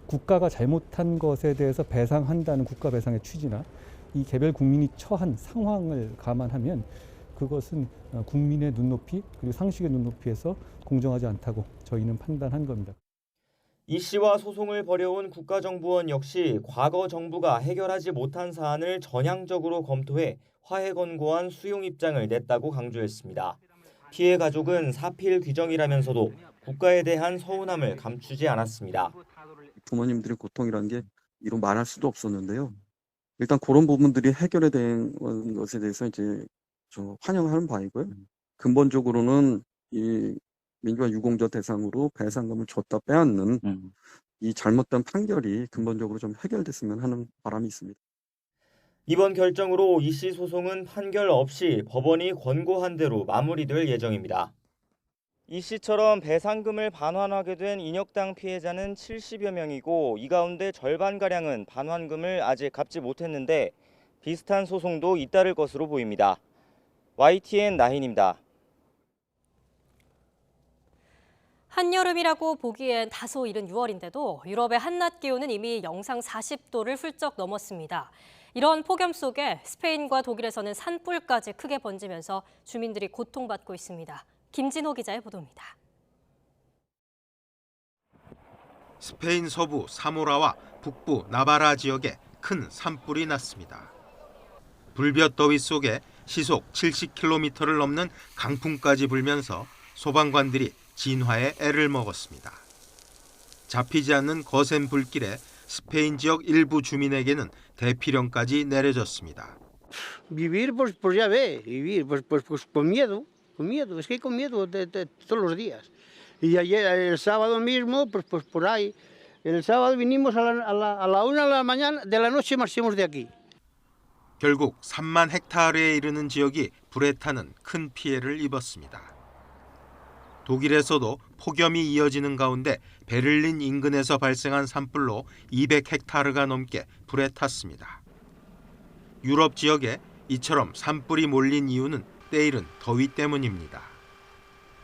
국가가 잘못한 것에 대해서 배상한다는 국가 배상의 취지나 이 개별 국민이 처한 상황을 감안하면 그것은 국민의 눈높이 그리고 상식의 눈높이에서 공정하지 않다고 저희는 판단한 겁니다. 이 씨와 소송을 벌여온 국가정보원 역시 과거 정부가 해결하지 못한 사안을 전향적으로 검토해 화해 권고안 수용 입장을 냈다고 강조했습니다. 피해 가족은 사필 규정이라면서도 국가에 대한 서운함을 감추지 않았습니다. 부모님들의 고통이라는 게 이루 말할 수도 없었는데요. 일단 그런 부분들이 해결이 된 것에 대해서 이제 저 환영하는 바이고요. 근본적으로는 이 민주화 유공자 대상으로 배상금을 줬다 빼앗는 이 잘못된 판결이 근본적으로 좀 해결됐으면 하는 바람이 있습니다. 이번 결정으로 이 씨 소송은 판결 없이 법원이 권고한 대로 마무리될 예정입니다. 이 씨처럼 배상금을 반환하게 된 인혁당 피해자는 70여 명이고 이 가운데 절반가량은 반환금을 아직 갚지 못했는데 비슷한 소송도 잇따를 것으로 보입니다. YTN 나힌입니다. 한여름이라고 보기엔 다소 이른 6월인데도 유럽의 한낮 기온은 이미 영상 40도를 훌쩍 넘었습니다. 이런 폭염 속에 스페인과 독일에서는 산불까지 크게 번지면서 주민들이 고통받고 있습니다. 김진호 기자의 보도입니다. 스페인 서부 사모라와 북부 나바라 지역에 큰 산불이 났습니다. 불볕 더위 속에 시속 70km를 넘는 강풍까지 불면서 소방관들이 진화에 애를 먹었습니다. 잡히지 않는 거센 불길에 스페인 지역 일부 주민에게는 대피령까지 내려졌습니다. Vivir, pues ya ve, vivir, pues con miedo, es que hay con miedo todos los días. Y ayer, el sábado mismo, pues por ahí, el sábado vinimos a la 1 de la mañana, de la noche marchamos de aquí. 결국 3만 헥타르에 이르는 지역이 불에 타는 큰 피해를 입었습니다. 독일에서도 폭염이 이어지는 가운데 베를린 인근에서 발생한 산불로 200헥타르가 넘게 불에 탔습니다. 유럽 지역에 이처럼 산불이 몰린 이유는 때이른 더위 때문입니다.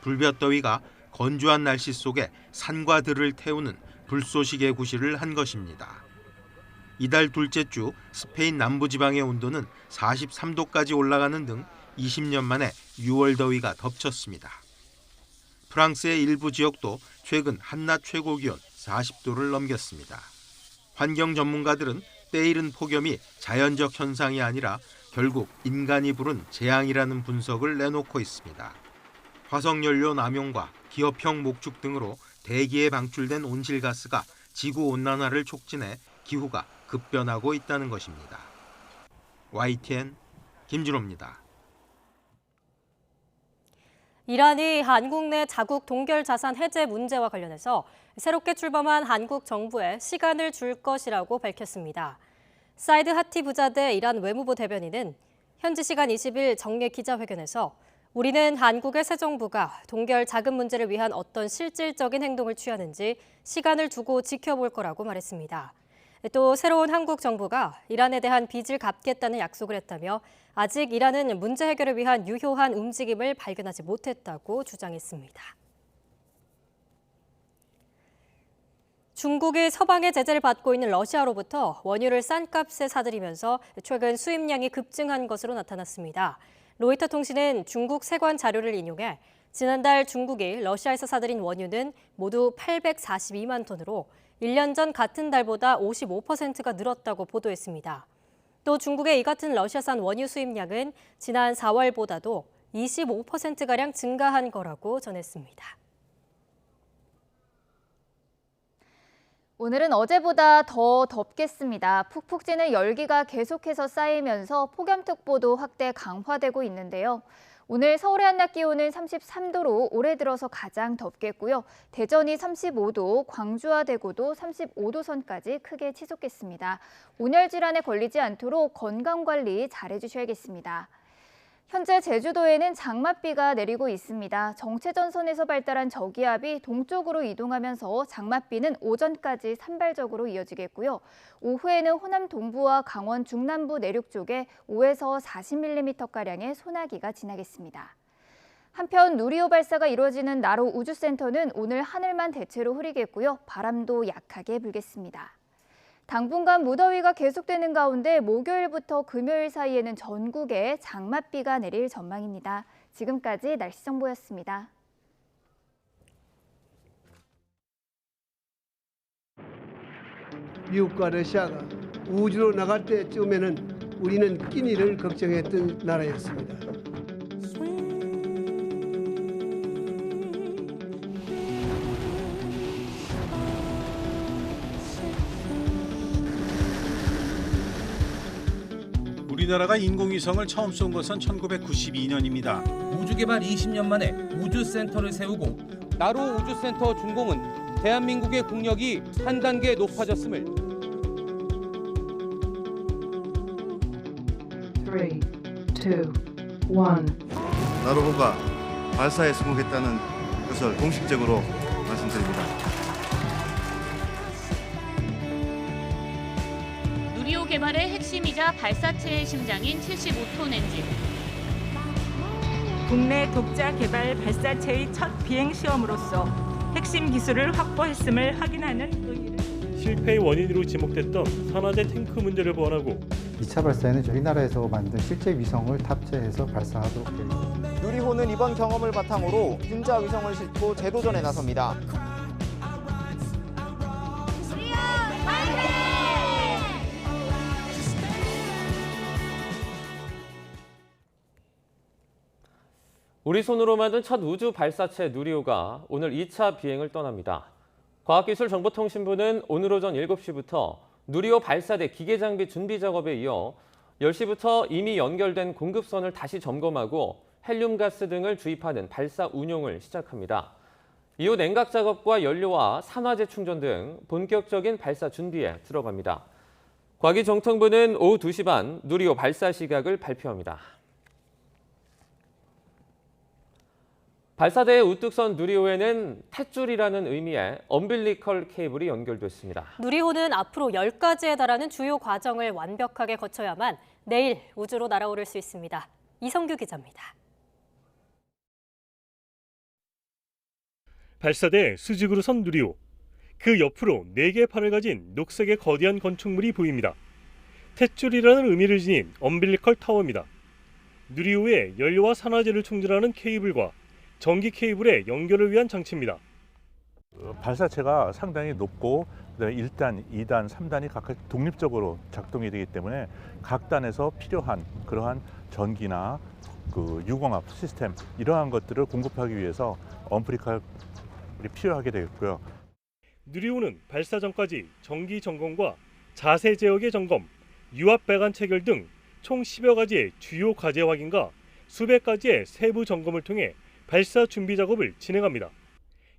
불볕더위가 건조한 날씨 속에 산과 들을 태우는 불쏘시개 구실을 한 것입니다. 이달 둘째 주 스페인 남부지방의 온도는 43도까지 올라가는 등 20년 만에 6월 더위가 덮쳤습니다. 프랑스의 일부 지역도 최근 한낮 최고 기온 40도를 넘겼습니다. 환경 전문가들은 때이른 폭염이 자연적 현상이 아니라 결국 인간이 부른 재앙이라는 분석을 내놓고 있습니다. 화석연료 남용과 기업형 목축 등으로 대기에 방출된 온실가스가 지구온난화를 촉진해 기후가 급변하고 있다는 것입니다. YTN 김진호입니다. 이란이 한국 내 자국 동결 자산 해제 문제와 관련해서 새롭게 출범한 한국 정부에 시간을 줄 것이라고 밝혔습니다. 사이드 하티 부자대 이란 외무부 대변인은 현지 시간 20일 정례 기자회견에서 우리는 한국의 새 정부가 동결 자금 문제를 위한 어떤 실질적인 행동을 취하는지 시간을 두고 지켜볼 거라고 말했습니다. 또 새로운 한국 정부가 이란에 대한 빚을 갚겠다는 약속을 했다며 아직 이란은 문제 해결을 위한 유효한 움직임을 발견하지 못했다고 주장했습니다. 중국이 서방의 제재를 받고 있는 러시아로부터 원유를 싼 값에 사들이면서 최근 수입량이 급증한 것으로 나타났습니다. 로이터 통신은 중국 세관 자료를 인용해 지난달 중국이 러시아에서 사들인 원유는 모두 842만 톤으로 1년 전 같은 달보다 55%가 늘었다고 보도했습니다. 또 중국의 이 같은 러시아산 원유 수입량은 지난 4월보다도 25%가량 증가한 거라고 전했습니다. 오늘은 어제보다 더 덥겠습니다. 푹푹 찌는 열기가 계속해서 쌓이면서 폭염특보도 확대 강화되고 있는데요. 오늘 서울의 한낮 기온은 33도로 올해 들어서 가장 덥겠고요. 대전이 35도, 광주와 대구도 35도 선까지 크게 치솟겠습니다. 온열 질환에 걸리지 않도록 건강관리 잘해주셔야겠습니다. 현재 제주도에는 장맛비가 내리고 있습니다. 정체전선에서 발달한 저기압이 동쪽으로 이동하면서 장맛비는 오전까지 산발적으로 이어지겠고요. 오후에는 호남 동부와 강원 중남부 내륙 쪽에 5에서 40mm가량의 소나기가 지나겠습니다. 한편 누리호 발사가 이루어지는 나로 우주센터는 오늘 하늘만 대체로 흐리겠고요. 바람도 약하게 불겠습니다. 당분간 무더위가 계속되는 가운데 목요일부터 금요일 사이에는 전국에 장맛비가 내릴 전망입니다. 지금까지 날씨 정보였습니다. 미국과 러시아가 우주로 나갈 때쯤에는 우리는 끼니를 걱정했던 나라였습니다. 우리나라가 인공위성을 처음 쏜 것은 1992년입니다. 우주개발 20년 만에 우주센터를 세우고 나로 우주센터 준공은 대한민국의 국력이 한 단계 높아졌음을 3, 2, 1 나로호가 발사에 성공했다는 것을 공식적으로 말씀드립니다. 누리호 개발의 핵심이자 발사체의 심장인 75톤 엔진. 국내 독자 개발 발사체의 첫 비행 시험으로서 핵심 기술을 확보했음을 확인하는 의의를. 실패의 원인으로 지목됐던 산화제 탱크 문제를 보완하고 2차 발사에는 저희 나라에서 만든 실제 위성을 탑재해서 발사하도록 되어 있습니다. 누리호는 이번 경험을 바탕으로 균자 위성을 싣고 재도전에 나섭니다. 우리 손으로 만든 첫 우주 발사체 누리호가 오늘 2차 비행을 떠납니다. 과학기술정보통신부는 오늘 오전 7시부터 누리호 발사대 기계장비 준비 작업에 이어 10시부터 이미 연결된 공급선을 다시 점검하고 헬륨가스 등을 주입하는 발사 운용을 시작합니다. 이후 냉각 작업과 연료와 산화제 충전 등 본격적인 발사 준비에 들어갑니다. 과기정통부는 오후 2시 반 누리호 발사 시각을 발표합니다. 발사대의 우뚝 선 누리호에는 탯줄이라는 의미의 엄빌리컬 케이블이 연결됐습니다. 누리호는 앞으로 10가지에 달하는 주요 과정을 완벽하게 거쳐야만 내일 우주로 날아오를 수 있습니다. 이성규 기자입니다. 발사대 수직으로 선 누리호. 그 옆으로 4개의 팔을 가진 녹색의 거대한 건축물이 보입니다. 탯줄이라는 의미를 지닌 엄빌리컬 타워입니다. 누리호에 연료와 산화제를 충전하는 케이블과 전기 케이블의 연결을 위한 장치입니다. 발사체가 상당히 높고 1단, 2단, 3단이 각각 독립적으로 작동이 되기 때문에 각 단에서 필요한 그러한 전기나 유공압 시스템 이러한 것들을 공급하기 위해서 엄플리컬이 필요하게 되겠고요. 누리호는 발사 전까지 정기 점검과 자세 제어의 점검, 유압 배관 체결 등 총 10여 가지의 주요 과제 확인과 수백 가지의 세부 점검을 통해 발사 준비 작업을 진행합니다.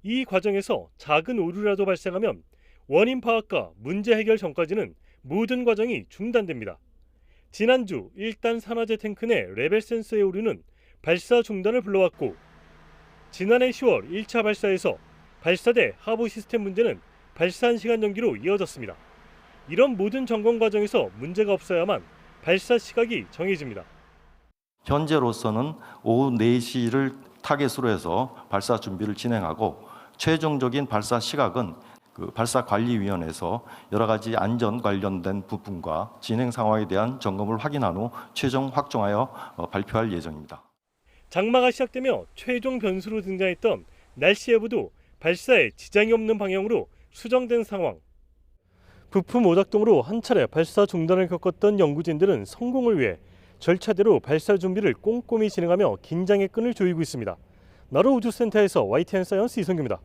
이 과정에서 작은 오류라도 발생하면 원인 파악과 문제 해결 전까지는 모든 과정이 중단됩니다. 지난주 1단 산화제 탱크 내 레벨 센서의 오류는 발사 중단을 불러왔고 지난해 10월 1차 발사에서 발사대 하부 시스템 문제는 발사 1시간 연기로 이어졌습니다. 이런 모든 점검 과정에서 문제가 없어야만 발사 시각이 정해집니다. 현재로서는 오후 4시를 타겟으로 해서 발사 준비를 진행하고 최종적인 발사 시각은 발사관리위원회에서 여러 가지 안전 관련된 부분과 진행 상황에 대한 점검을 확인한 후 최종 확정하여 발표할 예정입니다. 장마가 시작되며 최종 변수로 등장했던 날씨 예보도 발사에 지장이 없는 방향으로 수정된 상황. 부품 오작동으로 한 차례 발사 중단을 겪었던 연구진들은 성공을 위해 절차대로 발사 준비를 꼼꼼히 진행하며 긴장의 끈을 조이고 있습니다. 나로 우주센터에서 YTN 사이언스 이성규입니다.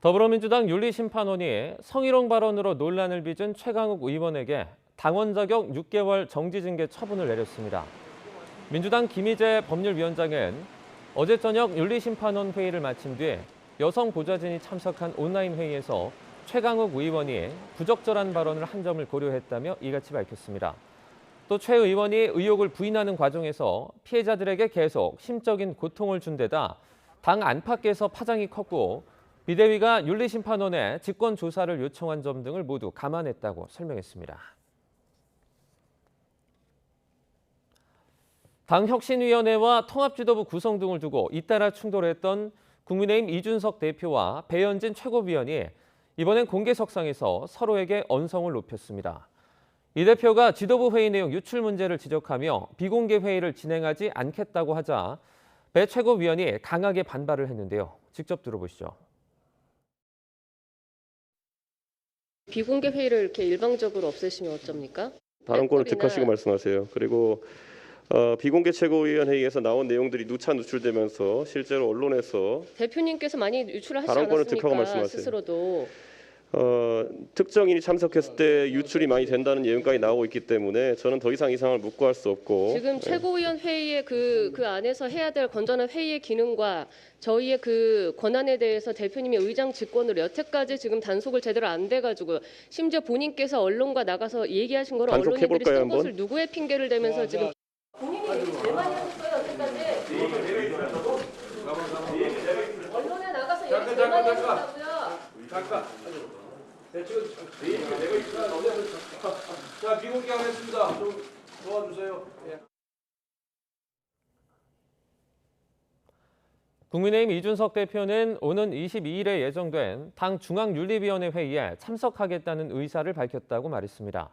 더불어민주당 윤리심판원이 성희롱 발언으로 논란을 빚은 최강욱 의원에게 당원 자격 6개월 정지 징계 처분을 내렸습니다. 민주당 김희재 법률위원장은 어제 저녁 윤리심판원 회의를 마친 뒤 여성 보좌진이 참석한 온라인 회의에서 최강욱 의원이 부적절한 발언을 한 점을 고려했다며 이같이 밝혔습니다. 또 최 의원이 의혹을 부인하는 과정에서 피해자들에게 계속 심적인 고통을 준 데다 당 안팎에서 파장이 컸고 비대위가 윤리심판원에 직권 조사를 요청한 점 등을 모두 감안했다고 설명했습니다. 당 혁신위원회와 통합지도부 구성 등을 두고 잇따라 충돌했던 국민의힘 이준석 대표와 배현진 최고위원이 이번엔 공개석상에서 서로에게 언성을 높였습니다. 이 대표가 지도부 회의 내용 유출 문제를 지적하며 비공개 회의를 진행하지 않겠다고 하자 배 최고위원이 강하게 반발을 했는데요. 직접 들어보시죠. 비공개 회의를 이렇게 일방적으로 없애시면 어쩝니까? 발언권을 득하시고 말씀하세요. 그리고 비공개 최고위원 회의에서 나온 내용들이 누차 누출되면서 실제로 언론에서 대표님께서 많이 유출을 하시지 발언권을 득하고 않았습니까? 말씀하세요. 스스로도. 특정인이 참석했을 때 유출이 많이 된다는 내용까지 나오고 있기 때문에 저는 더 이상 이 상황을 묵고할 수 없고 지금 최고위원 회의의 그 안에서 해야 될 건전한 회의의 기능과 저희의 그 권한에 대해서 대표님이 의장 직권으로 여태까지 지금 단속을 제대로 안 돼가지고 심지어 본인께서 언론과 나가서 얘기하신 거를 언론인들이 쓴 것을 누구의 핑계를 대면서 지금 본인이 제일 많이 하셨어요 여태까지 언론에 나가서 얘기 제일 많이 하셨다고요. 잠깐. 자, 비공개 하겠습니다. 좀 도와주세요. 예. 국민의힘 이준석 대표는 오는 22일에 예정된 당 중앙윤리위원회 회의에 참석하겠다는 의사를 밝혔다고 말했습니다.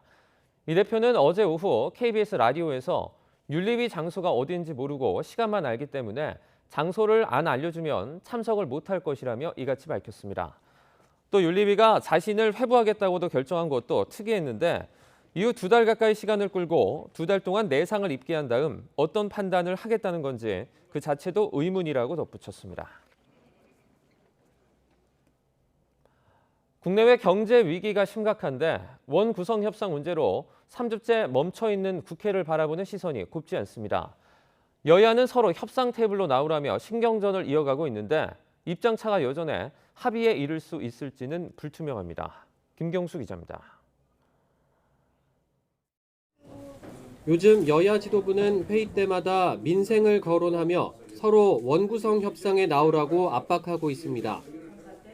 이 대표는 어제 오후 KBS 라디오에서 윤리위 장소가 어디인지 모르고 시간만 알기 때문에 장소를 안 알려주면 참석을 못할 것이라며 이같이 밝혔습니다. 또 윤리위가 자신을 회부하겠다고도 결정한 것도 특이했는데 이후 2달 가까이 시간을 끌고 2달 동안 내상을 입게 한 다음 어떤 판단을 하겠다는 건지 그 자체도 의문이라고 덧붙였습니다. 국내외 경제 위기가 심각한데 원 구성 협상 문제로 3주째 멈춰있는 국회를 바라보는 시선이 곱지 않습니다. 여야는 서로 협상 테이블로 나오라며 신경전을 이어가고 있는데 입장차가 여전해 합의에 이를 수 있을지는 불투명합니다. 김경수 기자입니다. 요즘 여야 지도부는 회의 때마다 민생을 거론하며 서로 원구성 협상에 나오라고 압박하고 있습니다.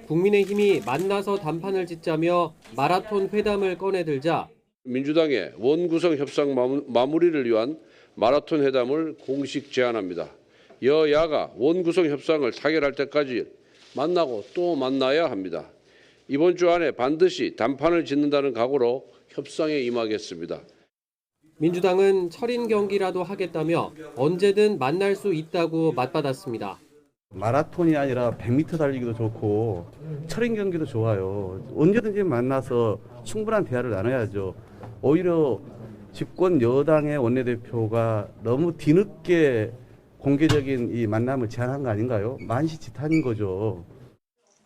국민의힘이 만나서 단판을 짓자며 마라톤 회담을 꺼내들자 민주당의 원구성 협상 마무리를 위한 마라톤 회담을 공식 제안합니다. 여야가 원구성 협상을 타결할 때까지 만나고 또 만나야 합니다. 이번 주 안에 반드시 단판을 짓는다는 각오로 협상에 임하겠습니다. 민주당은 철인 경기라도 하겠다며 언제든 만날 수 있다고 맞받았습니다. 마라톤이 아니라 100m 달리기도 좋고 철인 경기도 좋아요. 언제든지 만나서 충분한 대화를 나눠야죠. 오히려 집권 여당의 원내대표가 너무 뒤늦게 공개적인 이 만남을 제안한 거 아닌가요? 만시지탄인 거죠.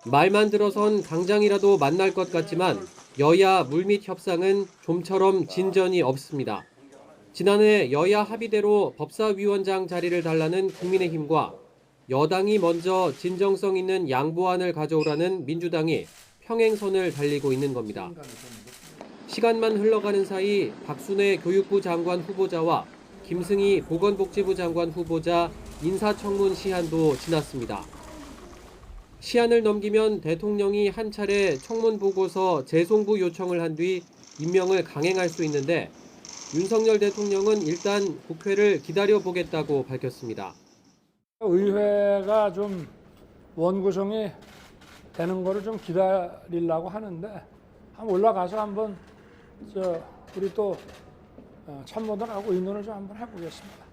말만 들어선 당장이라도 만날 것 같지만 여야 물밑 협상은 좀처럼 진전이 없습니다. 지난해 여야 합의대로 법사위원장 자리를 달라는 국민의힘과 여당이 먼저 진정성 있는 양보안을 가져오라는 민주당이 평행선을 달리고 있는 겁니다. 시간만 흘러가는 사이 박순애 교육부 장관 후보자와 김승희 보건복지부 장관 후보자 인사청문 시한도 지났습니다. 시한을 넘기면 대통령이 한 차례 청문 보고서 재송부 요청을 한 뒤 임명을 강행할 수 있는데 윤석열 대통령은 일단 국회를 기다려보겠다고 밝혔습니다. 의회가 좀 원구성이 되는 거를 좀 기다리려고 하는데 한번 올라가서 한번 우리 또 참모들하고 의논을 좀 한번 해보겠습니다.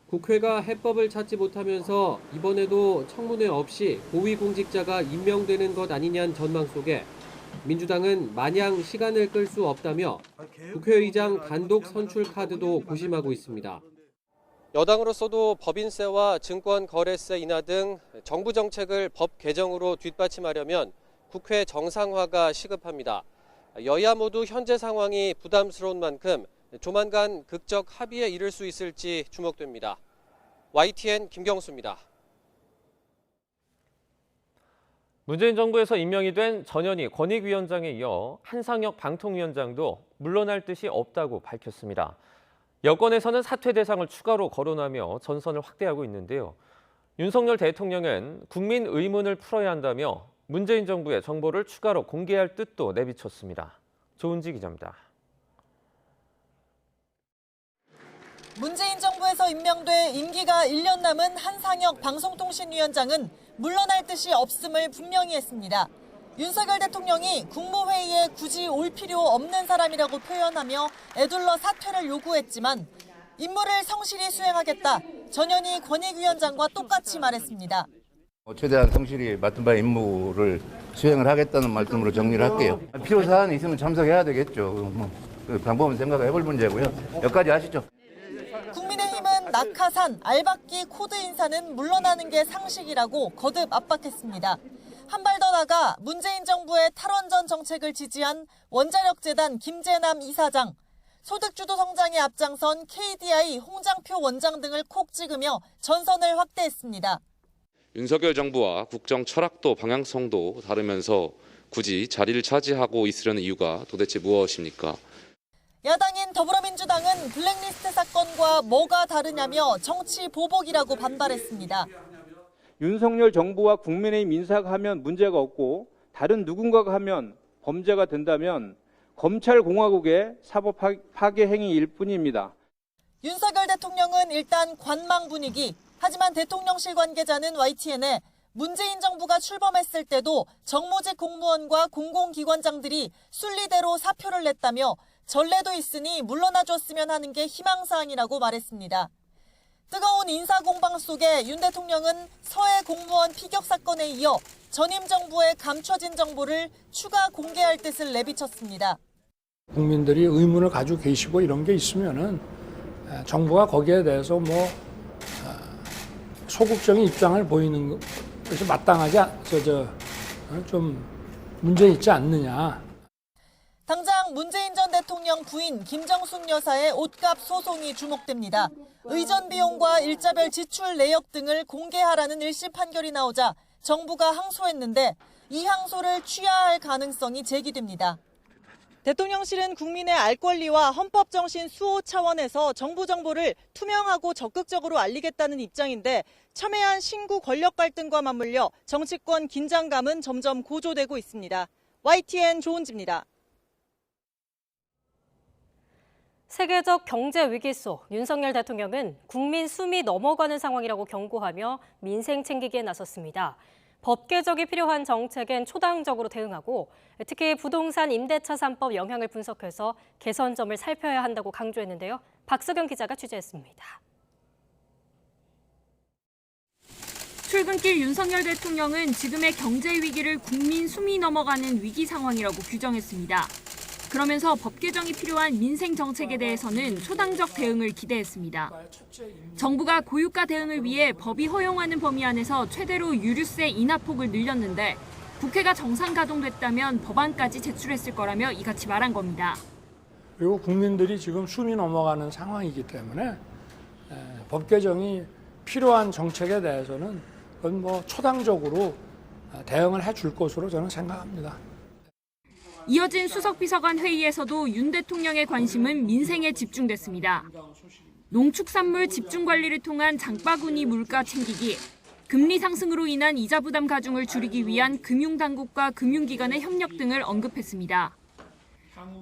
국회가 해법을 찾지 못하면서 이번에도 청문회 없이 고위공직자가 임명되는 것 아니냐는 전망 속에 민주당은 마냥 시간을 끌 수 없다며 국회의장 단독 선출 카드도 고심하고 있습니다. 여당으로서도 법인세와 증권거래세 인하 등 정부 정책을 법 개정으로 뒷받침하려면 국회 정상화가 시급합니다. 여야 모두 현재 상황이 부담스러운 만큼 조만간 극적 합의에 이를 수 있을지 주목됩니다. YTN 김경수입니다. 문재인 정부에서 임명이 된 전현희 권익위원장에 이어 한상혁 방통위원장도 물러날 뜻이 없다고 밝혔습니다. 여권에서는 사퇴 대상을 추가로 거론하며 전선을 확대하고 있는데요. 윤석열 대통령은 국민 의문을 풀어야 한다며 문재인 정부의 정보를 추가로 공개할 뜻도 내비쳤습니다. 조은지 기자입니다. 문재인 정부에서 임명돼 임기가 1년 남은 한상혁 방송통신위원장은 물러날 뜻이 없음을 분명히 했습니다. 윤석열 대통령이 국무회의에 굳이 올 필요 없는 사람이라고 표현하며 애둘러 사퇴를 요구했지만 임무를 성실히 수행하겠다. 전현희 권익위원장과 똑같이 말했습니다. 최대한 성실히 맡은 바의 임무를 수행을 하겠다는 말씀으로 정리를 할게요. 필요사안이 있으면 참석해야 되겠죠. 그 방법은 생각해 볼 문제고요. 여기까지 하시죠. 국민의힘은 낙하산, 알박기 코드 인사는 물러나는 게 상식이라고 거듭 압박했습니다. 한 발 더 나가 문재인 정부의 탈원전 정책을 지지한 원자력재단 김재남 이사장, 소득주도 성장에 앞장선 KDI 홍장표 원장 등을 콕 찍으며 전선을 확대했습니다. 윤석열 정부와 국정 철학도 방향성도 다르면서 굳이 자리를 차지하고 있으려는 이유가 도대체 무엇입니까? 야당인 더불어민주당은 블랙리스트 사건과 뭐가 다르냐며 정치 보복이라고 반발했습니다. 윤석열 정부와 국민의힘 인사가 하면 문제가 없고 다른 누군가가 하면 범죄가 된다면 검찰공화국의 사법 파괴 행위일 뿐입니다. 윤석열 대통령은 일단 관망 분위기. 하지만 대통령실 관계자는 YTN에 문재인 정부가 출범했을 때도 정무직 공무원과 공공기관장들이 순리대로 사표를 냈다며 전례도 있으니 물러나줬으면 하는 게 희망사항이라고 말했습니다. 뜨거운 인사공방 속에 윤 대통령은 서해 공무원 피격 사건에 이어 전임 정부의 감춰진 정보를 추가 공개할 뜻을 내비쳤습니다. 국민들이 의문을 가지고 계시고 이런 게 있으면은 정부가 거기에 대해서 소극적인 입장을 보이는 것이 마땅하지 좀 문제 있지 않느냐. 당장 문재인 전 대통령 부인 김정숙 여사의 옷값 소송이 주목됩니다. 의전 비용과 일자별 지출 내역 등을 공개하라는 1심 판결이 나오자 정부가 항소했는데 이 항소를 취하할 가능성이 제기됩니다. 대통령실은 국민의 알 권리와 헌법 정신 수호 차원에서 정부 정보를 투명하고 적극적으로 알리겠다는 입장인데 첨예한 신구 권력 갈등과 맞물려 정치권 긴장감은 점점 고조되고 있습니다. YTN 조은지입니다. 세계적 경제 위기 속 윤석열 대통령은 국민 숨이 넘어가는 상황이라고 경고하며 민생 챙기기에 나섰습니다. 법 개정이 필요한 정책엔 초당적으로 대응하고 특히 부동산 임대차 3법 영향을 분석해서 개선점을 살펴야 한다고 강조했는데요. 박수경 기자가 취재했습니다. 출근길 윤석열 대통령은 지금의 경제 위기를 국민 숨이 넘어가는 위기 상황이라고 규정했습니다. 그러면서 법 개정이 필요한 민생 정책에 대해서는 초당적 대응을 기대했습니다. 정부가 고유가 대응을 위해 법이 허용하는 범위 안에서 최대로 유류세 인하폭을 늘렸는데 국회가 정상 가동됐다면 법안까지 제출했을 거라며 이같이 말한 겁니다. 그리고 국민들이 지금 숨이 넘어가는 상황이기 때문에 법 개정이 필요한 정책에 대해서는 그건 초당적으로 대응을 해줄 것으로 저는 생각합니다. 이어진 수석비서관 회의에서도 윤 대통령의 관심은 민생에 집중됐습니다. 농축산물 집중관리를 통한 장바구니 물가 챙기기, 금리 상승으로 인한 이자 부담 가중을 줄이기 위한 금융당국과 금융기관의 협력 등을 언급했습니다.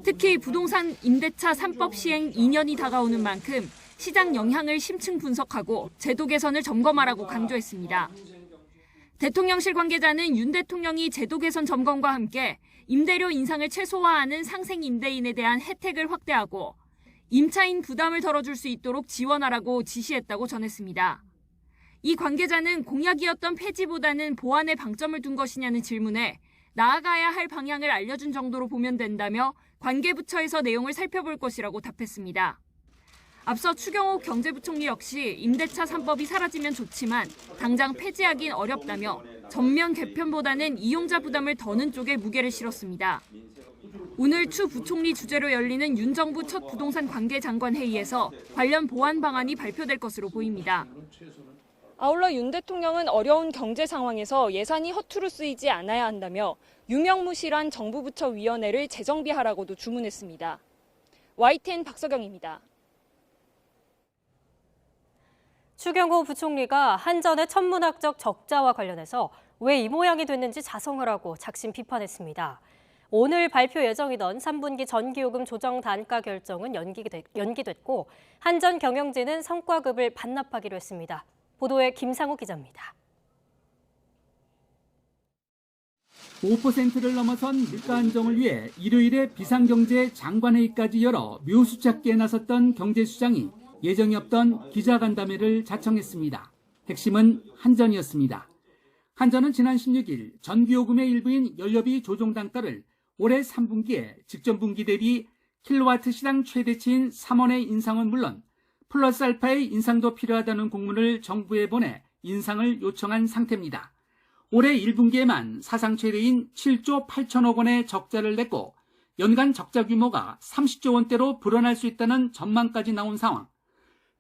특히 부동산 임대차 3법 시행 2년이 다가오는 만큼 시장 영향을 심층 분석하고 제도 개선을 점검하라고 강조했습니다. 대통령실 관계자는 윤 대통령이 제도 개선 점검과 함께 임대료 인상을 최소화하는 상생 임대인에 대한 혜택을 확대하고 임차인 부담을 덜어줄 수 있도록 지원하라고 지시했다고 전했습니다. 이 관계자는 공약이었던 폐지보다는 보완에 방점을 둔 것이냐는 질문에 나아가야 할 방향을 알려준 정도로 보면 된다며 관계부처에서 내용을 살펴볼 것이라고 답했습니다. 앞서 추경호 경제부총리 역시 임대차 3법이 사라지면 좋지만 당장 폐지하긴 어렵다며 전면 개편보다는 이용자 부담을 더는 쪽에 무게를 실었습니다. 오늘 추 부총리 주재로 열리는 윤 정부 첫 부동산 관계장관 회의에서 관련 보완 방안이 발표될 것으로 보입니다. 아울러 윤 대통령은 어려운 경제 상황에서 예산이 허투루 쓰이지 않아야 한다며 유명무실한 정부 부처 위원회를 재정비하라고도 주문했습니다. YTN 박서경입니다. 추경호 부총리가 한전의 천문학적 적자와 관련해서 왜 이 모양이 됐는지 자성하라고 작심 비판했습니다. 오늘 발표 예정이던 3분기 전기요금 조정 단가 결정은 연기됐고 한전 경영진은 성과급을 반납하기로 했습니다. 보도에 김상욱 기자입니다. 5%를 넘어선 물가 안정을 위해 일요일에 비상경제 장관회의까지 열어 묘수 찾기에 나섰던 경제수장이 예정이 없던 기자간담회를 자청했습니다. 핵심은 한전이었습니다. 한전은 지난 16일 전기요금의 일부인 연료비 조정 단가를 올해 3분기에 직전 분기 대비 킬로와트 시당 최대치인 3원의 인상은 물론 플러스 알파의 인상도 필요하다는 공문을 정부에 보내 인상을 요청한 상태입니다. 올해 1분기에만 사상 최대인 7조 8천억 원의 적자를 냈고 연간 적자 규모가 30조 원대로 불어날 수 있다는 전망까지 나온 상황.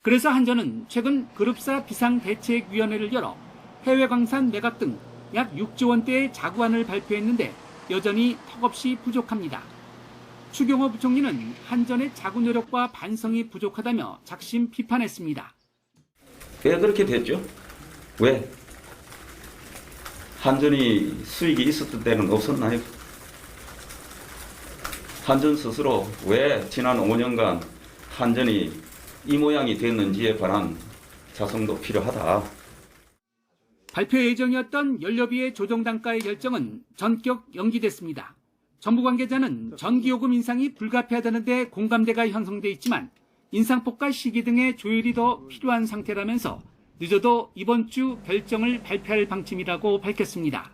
그래서 한전은 최근 그룹사 비상대책위원회를 열어 해외 광산 매각 등 약 6조 원대의 자구안을 발표했는데 여전히 턱없이 부족합니다. 추경호 부총리는 한전의 자구 노력과 반성이 부족하다며 작심 비판했습니다. 왜 그렇게 됐죠? 왜? 한전이 수익이 있었던 때는 없었나요? 한전 스스로 왜 지난 5년간 한전이 이 모양이 됐는지에 관한 자성도 필요하다. 발표 예정이었던 연료비의 조정 단가의 결정은 전격 연기됐습니다. 정부 관계자는 전기요금 인상이 불가피하다는 데 공감대가 형성돼 있지만 인상폭과 시기 등의 조율이 더 필요한 상태라면서 늦어도 이번 주 결정을 발표할 방침이라고 밝혔습니다.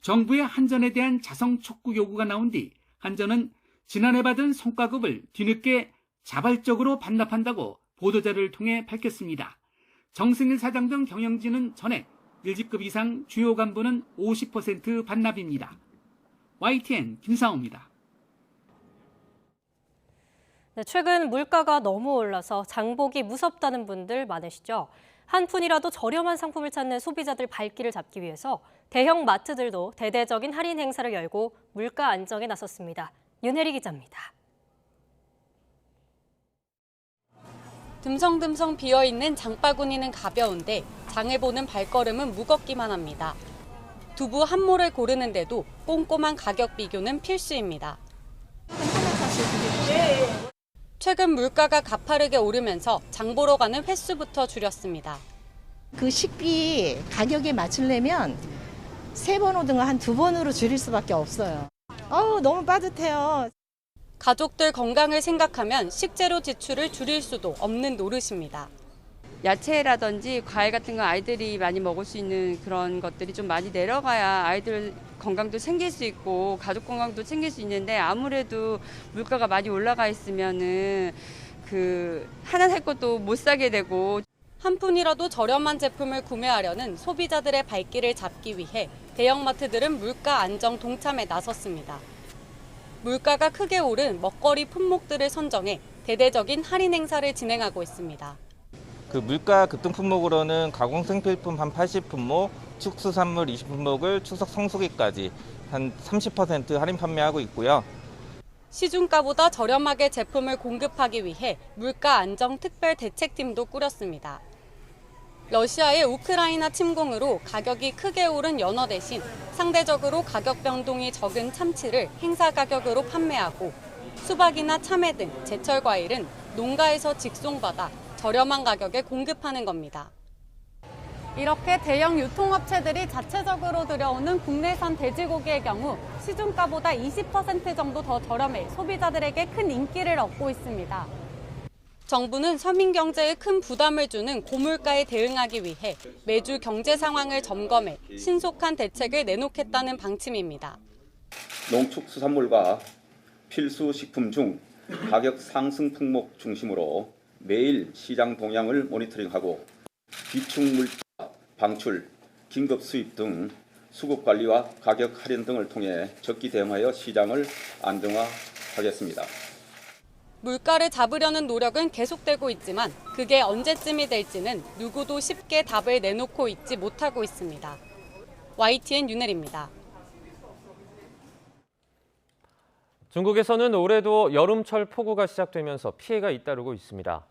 정부의 한전에 대한 자성 촉구 요구가 나온 뒤 한전은 지난해 받은 성과급을 뒤늦게 자발적으로 반납한다고 보도자를 통해 밝혔습니다. 정승일 사장 등 경영진은 전액 1직급 이상 주요 간부는 50% 반납입니다. YTN 김상호입니다. 네, 최근 물가가 너무 올라서 장보기 무섭다는 분들 많으시죠? 한 푼이라도 저렴한 상품을 찾는 소비자들 발길을 잡기 위해서 대형 마트들도 대대적인 할인 행사를 열고 물가 안정에 나섰습니다. 윤혜리 기자입니다. 듬성듬성 비어있는 장바구니는 가벼운데 장을 보는 발걸음은 무겁기만 합니다. 두부 한 모를 고르는데도 꼼꼼한 가격 비교는 필수입니다. 최근 물가가 가파르게 오르면서 장 보러 가는 횟수부터 줄였습니다. 그 식비 가격에 맞추려면 3번 오든가 한 2번으로 줄일 수밖에 없어요. 너무 빠듯해요. 가족들 건강을 생각하면 식재료 지출을 줄일 수도 없는 노릇입니다. 야채라든지 과일 같은 거 아이들이 많이 먹을 수 있는 그런 것들이 좀 많이 내려가야 아이들 건강도 챙길 수 있고 가족 건강도 챙길 수 있는데 아무래도 물가가 많이 올라가 있으면은 하나 살 것도 못 사게 되고. 한 푼이라도 저렴한 제품을 구매하려는 소비자들의 발길을 잡기 위해 대형마트들은 물가 안정 동참에 나섰습니다. 물가가 크게 오른 먹거리 품목들을 선정해 대대적인 할인 행사를 진행하고 있습니다. 물가 급등 품목으로는 가공생필품 한 80품목, 축수산물 20품목을 추석 성수기까지 한 30% 할인 판매하고 있고요. 시중가보다 저렴하게 제품을 공급하기 위해 물가 안정 특별 대책팀도 꾸렸습니다. 러시아의 우크라이나 침공으로 가격이 크게 오른 연어 대신 상대적으로 가격 변동이 적은 참치를 행사 가격으로 판매하고 수박이나 참외 등 제철 과일은 농가에서 직송받아 저렴한 가격에 공급하는 겁니다. 이렇게 대형 유통업체들이 자체적으로 들여오는 국내산 돼지고기의 경우 시중가보다 20% 정도 더 저렴해 소비자들에게 큰 인기를 얻고 있습니다. 정부는 서민 경제에 큰 부담을 주는 고물가에 대응하기 위해 매주 경제 상황을 점검해 신속한 대책을 내놓겠다는 방침입니다. 농축수산물과 필수 식품 중 가격 상승 품목 중심으로 매일 시장 동향을 모니터링하고 비축물자 방출, 긴급 수입 등 수급 관리와 가격 할인 등을 통해 적기 대응하여 시장을 안정화하겠습니다. 물가를 잡으려는 노력은 계속되고 있지만 그게 언제쯤이 될지는 누구도 쉽게 답을 내놓고 있지 못하고 있습니다. YTN 윤혜리입니다. 중국에서는 올해도 여름철 폭우가 시작되면서 피해가 잇따르고 있습니다.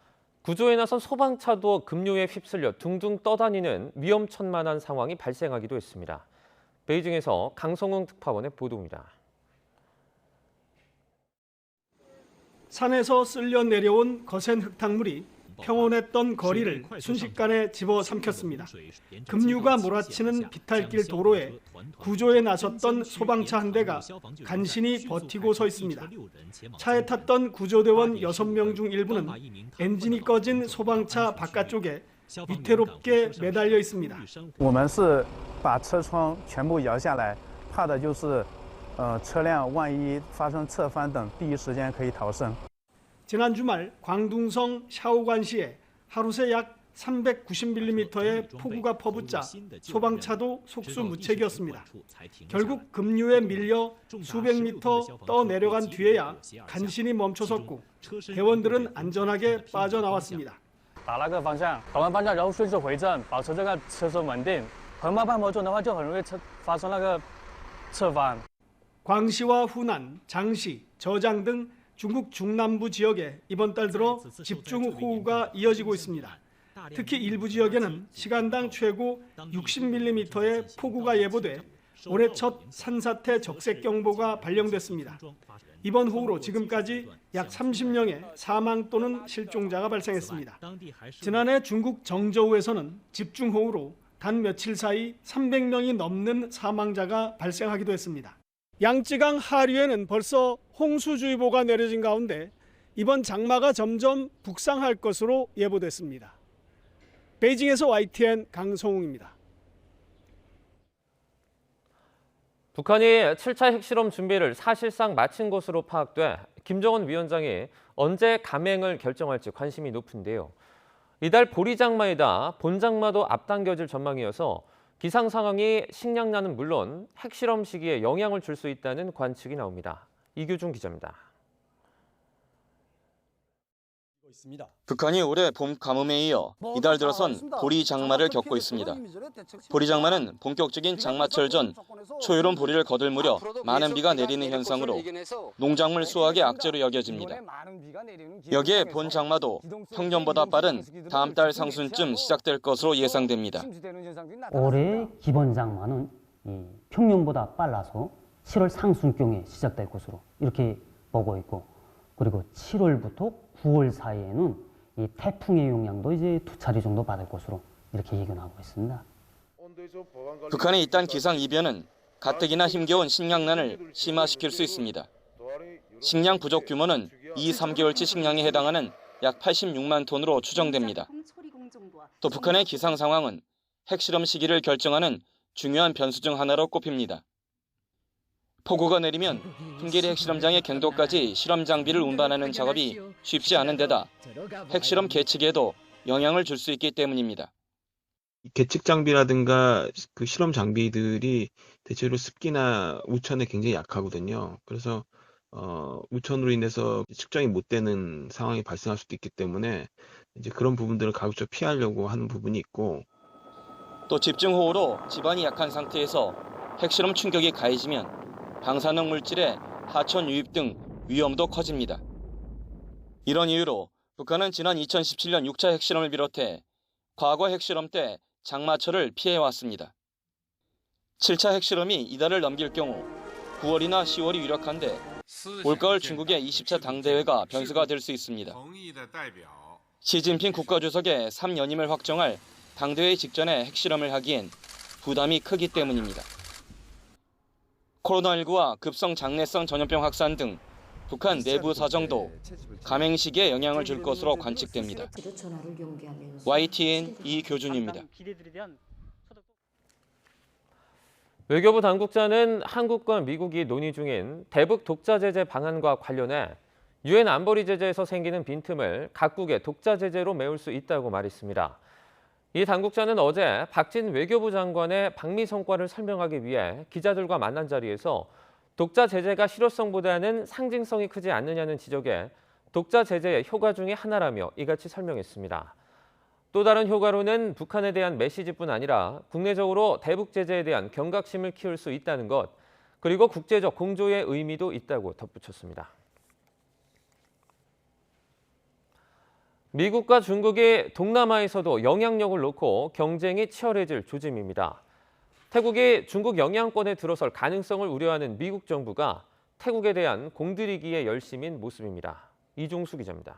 구조에 나선 소방차도 급류에 휩쓸려 둥둥 떠다니는 위험천만한 상황이 발생하기도 했습니다. 베이징에서 강성웅 특파원의 보도입니다. 산에서 쓸려 내려온 거센 흙탕물이 평온했던 거리를 순식간에 집어삼켰습니다. 급류가 몰아치는 비탈길 도로에 구조에 나섰던 소방차 한 대가 간신히 버티고 서 있습니다. 차에 탔던 구조대원 6명 중 일부는 엔진이 꺼진 소방차 바깥쪽에 위태롭게 매달려 있습니다. 我们是把车窗全部摇下来，怕的就是车辆万一发生侧翻等，第一时间可以逃生。 지난 주말 광둥성 샤오관시에 하루 새 약 390mm의 폭우가 퍼붓자 소방차도 속수무책이었습니다. 결국 급류에 밀려 수백 미터 떠내려간 뒤에야 간신히 멈춰섰고 대원들은 안전하게 빠져나왔습니다. 打那个方向，打完方向然后顺势回正，保持这个车身稳定。横慢半坡中的话，就很容易发生那个侧翻。 광시와 후난, 장시, 저장 등 중국 중남부 지역에 이번 달 들어 집중호우가 이어지고 있습니다. 특히 일부 지역에는 시간당 최고 60mm의 폭우가 예보돼 올해 첫 산사태 적색경보가 발령됐습니다. 이번 호우로 지금까지 약 30명의 사망 또는 실종자가 발생했습니다. 지난해 중국 정저우에서는 집중호우로 단 며칠 사이 300명이 넘는 사망자가 발생하기도 했습니다. 양쯔강 하류에는 벌써 홍수주의보가 내려진 가운데 이번 장마가 점점 북상할 것으로 예보됐습니다. 베이징에서 YTN 강성웅입니다. 북한이 7차 핵실험 준비를 사실상 마친 것으로 파악돼 김정은 위원장이 언제 감행을 결정할지 관심이 높은데요. 이달 보리장마에다 본장마도 앞당겨질 전망이어서 기상 상황이 식량난은 물론 핵실험 시기에 영향을 줄 수 있다는 관측이 나옵니다. 이규중 기자입니다. 북한이 올해 봄 가뭄에 이어 이달 들어선 보리 장마를 겪고 있습니다. 보리 장마는 본격적인 장마철 전 초여름 보리를 거둘 무렵 많은 비가 내리는 현상으로 농작물 수확의 악재로 여겨집니다. 여기에 본 장마도 평년보다 빠른 다음 달 상순쯤 시작될 것으로 예상됩니다. 올해 기본 장마는 평년보다 빨라서 7월 상순경에 시작될 것으로 이렇게 보고 있고, 그리고 7월부터 9월 사이에는 이 태풍의 영향도 이제 2차례 정도 받을 것으로 이렇게 예견하고 있습니다. 북한의 이딴 기상 이변은 가뜩이나 힘겨운 식량난을 심화시킬 수 있습니다. 식량 부족 규모는 2-3개월치 식량에 해당하는 약 86만 톤으로 추정됩니다. 또 북한의 기상 상황은 핵실험 시기를 결정하는 중요한 변수 중 하나로 꼽힙니다. 폭우가 내리면 풍계리 핵실험장의 갱도까지 실험 장비를 운반하는 작업이 쉽지 않은 데다 핵실험 계측에도 영향을 줄 수 있기 때문입니다. 계측 장비라든가 그 실험 장비들이 대체로 습기나 우천에 굉장히 약하거든요. 그래서 우천으로 인해서 측정이 못 되는 상황이 발생할 수도 있기 때문에 이제 그런 부분들을 가급적 피하려고 하는 부분이 있고, 또 집중호우로 지반이 약한 상태에서 핵실험 충격이 가해지면 방사능 물질의 하천 유입 등 위험도 커집니다. 이런 이유로 북한은 지난 2017년 6차 핵실험을 비롯해 과거 핵실험 때 장마철을 피해왔습니다. 7차 핵실험이 이달을 넘길 경우 9월이나 10월이 유력한데 올가을 중국의 20차 당대회가 변수가 될 수 있습니다. 시진핑 국가주석의 3연임을 확정할 당대회 직전에 핵실험을 하기엔 부담이 크기 때문입니다. 코로나19와 급성 장내성 전염병 확산 등 북한 내부 사정도 감행식에 영향을 줄 것으로 관측됩니다. YTN 이교준입니다. 외교부 당국자는 한국과 미국이 논의 중인 대북 독자 제재 방안과 관련해 유엔 안보리 제재에서 생기는 빈틈을 각국의 독자 제재로 메울 수 있다고 말했습니다. 이 당국자는 어제 박진 외교부 장관의 방미 성과를 설명하기 위해 기자들과 만난 자리에서 독자 제재가 실효성보다는 상징성이 크지 않느냐는 지적에 독자 제재의 효과 중에 하나라며 이같이 설명했습니다. 또 다른 효과로는 북한에 대한 메시지뿐 아니라 국내적으로 대북 제재에 대한 경각심을 키울 수 있다는 것, 그리고 국제적 공조의 의미도 있다고 덧붙였습니다. 미국과 중국이 동남아에서도 영향력을 놓고 경쟁이 치열해질 조짐입니다. 태국이 중국 영향권에 들어설 가능성을 우려하는 미국 정부가 태국에 대한 공들이기에 열심인 모습입니다. 이종수 기자입니다.